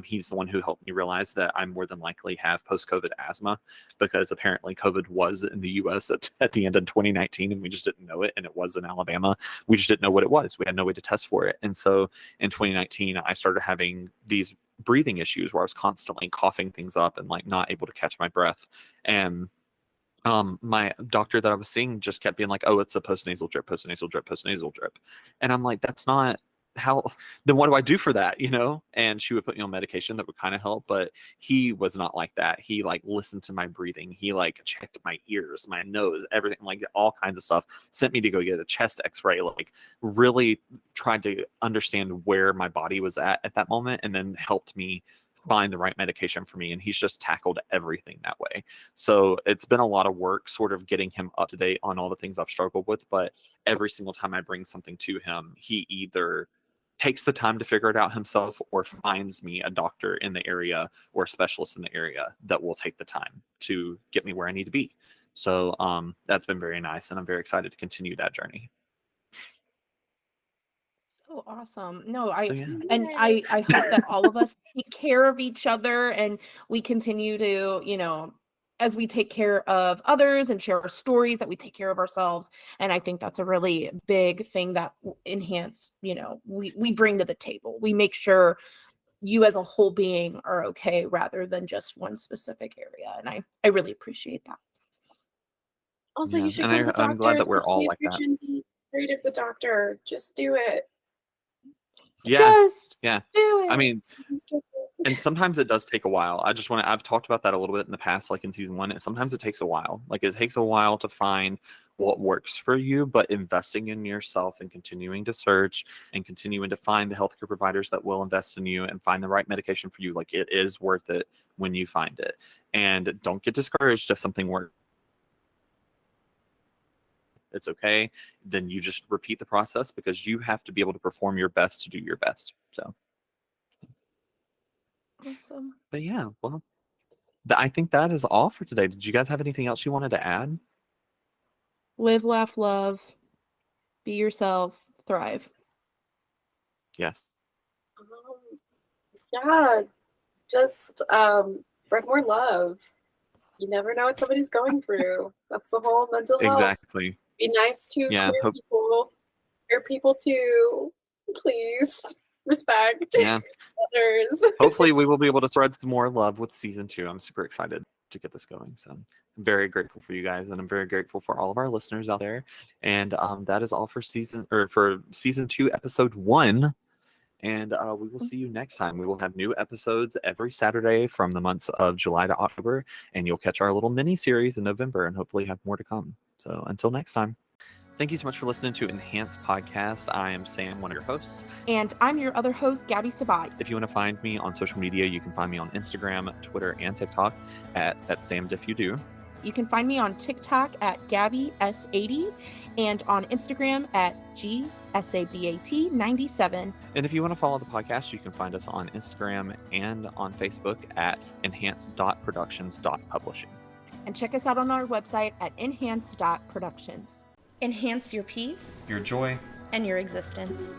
Speaker 2: He's the one who helped me realize that I more than likely have post-COVID asthma, because apparently COVID was in the US at the end of 2019, and we just didn't know it. And it was in Alabama. We just didn't know what it was. We had no way to test for it. And so in 2019, I started having these breathing issues where I was constantly coughing things up and like not able to catch my breath. And my doctor that I was seeing just kept being like, oh, it's a postnasal drip, postnasal drip, postnasal drip. And I'm like, that's not how, then what do I do for that? And she would put me on medication that would kind of help, but he was not like that. He like listened to my breathing. He like checked my ears, my nose, everything, like all kinds of stuff, sent me to go get a chest x-ray, like really tried to understand where my body was at that moment, and then helped me find the right medication for me. And he's just tackled everything that way. So it's been a lot of work sort of getting him up to date on all the things I've struggled with. But every single time I bring something to him, he either takes the time to figure it out himself, or finds me a doctor in the area or a specialist in the area that will take the time to get me where I need to be. So that's been very nice, and I'm very excited to continue that journey.
Speaker 1: So awesome. No,
Speaker 2: So yeah.
Speaker 1: and I hope that all of us take care of each other and we continue to, as we take care of others and share our stories, that we take care of ourselves. And I think that's a really big thing that Enhance, we bring to the table. We make sure you as a whole being are okay rather than just one specific area. And I really appreciate that.
Speaker 5: Also,
Speaker 2: Yeah,
Speaker 5: you should
Speaker 2: and
Speaker 5: go to the
Speaker 2: I'm glad
Speaker 5: doctor,
Speaker 2: that we're all
Speaker 5: especially if
Speaker 2: like
Speaker 5: you're
Speaker 2: that.
Speaker 5: Gen Z. Afraid of the doctor. Just do it.
Speaker 2: Yeah,
Speaker 1: Just
Speaker 2: yeah.
Speaker 1: do it.
Speaker 2: I mean, and sometimes it does take a while. I've talked about that a little bit in the past, like in season 1. Sometimes it takes a while. Like it takes a while to find what works for you, but investing in yourself and continuing to search and continuing to find the healthcare providers that will invest in you and find the right medication for you, like it is worth it when you find it. And don't get discouraged if something works. It's okay. Then you just repeat the process, because you have to be able to perform your best to do your best. So,
Speaker 1: Awesome.
Speaker 2: but yeah, well, I think that is all for today. Did you guys have anything else you wanted to add?
Speaker 1: Live, laugh, love. Be yourself. Thrive.
Speaker 2: Yes.
Speaker 5: Yeah, just spread more love. You never know what somebody's going through. That's the whole mental health.
Speaker 2: Exactly.
Speaker 5: Be nice to
Speaker 2: Yeah.
Speaker 5: queer people. Queer people too. Please respect
Speaker 2: Yeah.
Speaker 5: others.
Speaker 2: Hopefully we will be able to spread some more love with season 2. I'm super excited to get this going. So I'm very grateful for you guys, and I'm very grateful for all of our listeners out there. And that is all for season 2, episode 1. And we will see you next time. We will have new episodes every Saturday from the months of July to October, and you'll catch our little mini series in November, and hopefully have more to come. So until next time. Thank you so much for listening to Enhance Podcast. I am Sam, one of your hosts.
Speaker 1: And I'm your other host, Gabby Sabai.
Speaker 2: If you want to find me on social media, you can find me on Instagram, Twitter, and TikTok at SamDifYouDo.
Speaker 1: You can find me on TikTok at GabbyS80 and on Instagram at GSABAT97.
Speaker 2: And if you want to follow the podcast, you can find us on Instagram and on Facebook at enhance.productions.publishing.
Speaker 1: And check us out on our website at enhance.productions. Enhance your peace,
Speaker 2: Your joy,
Speaker 1: and your existence.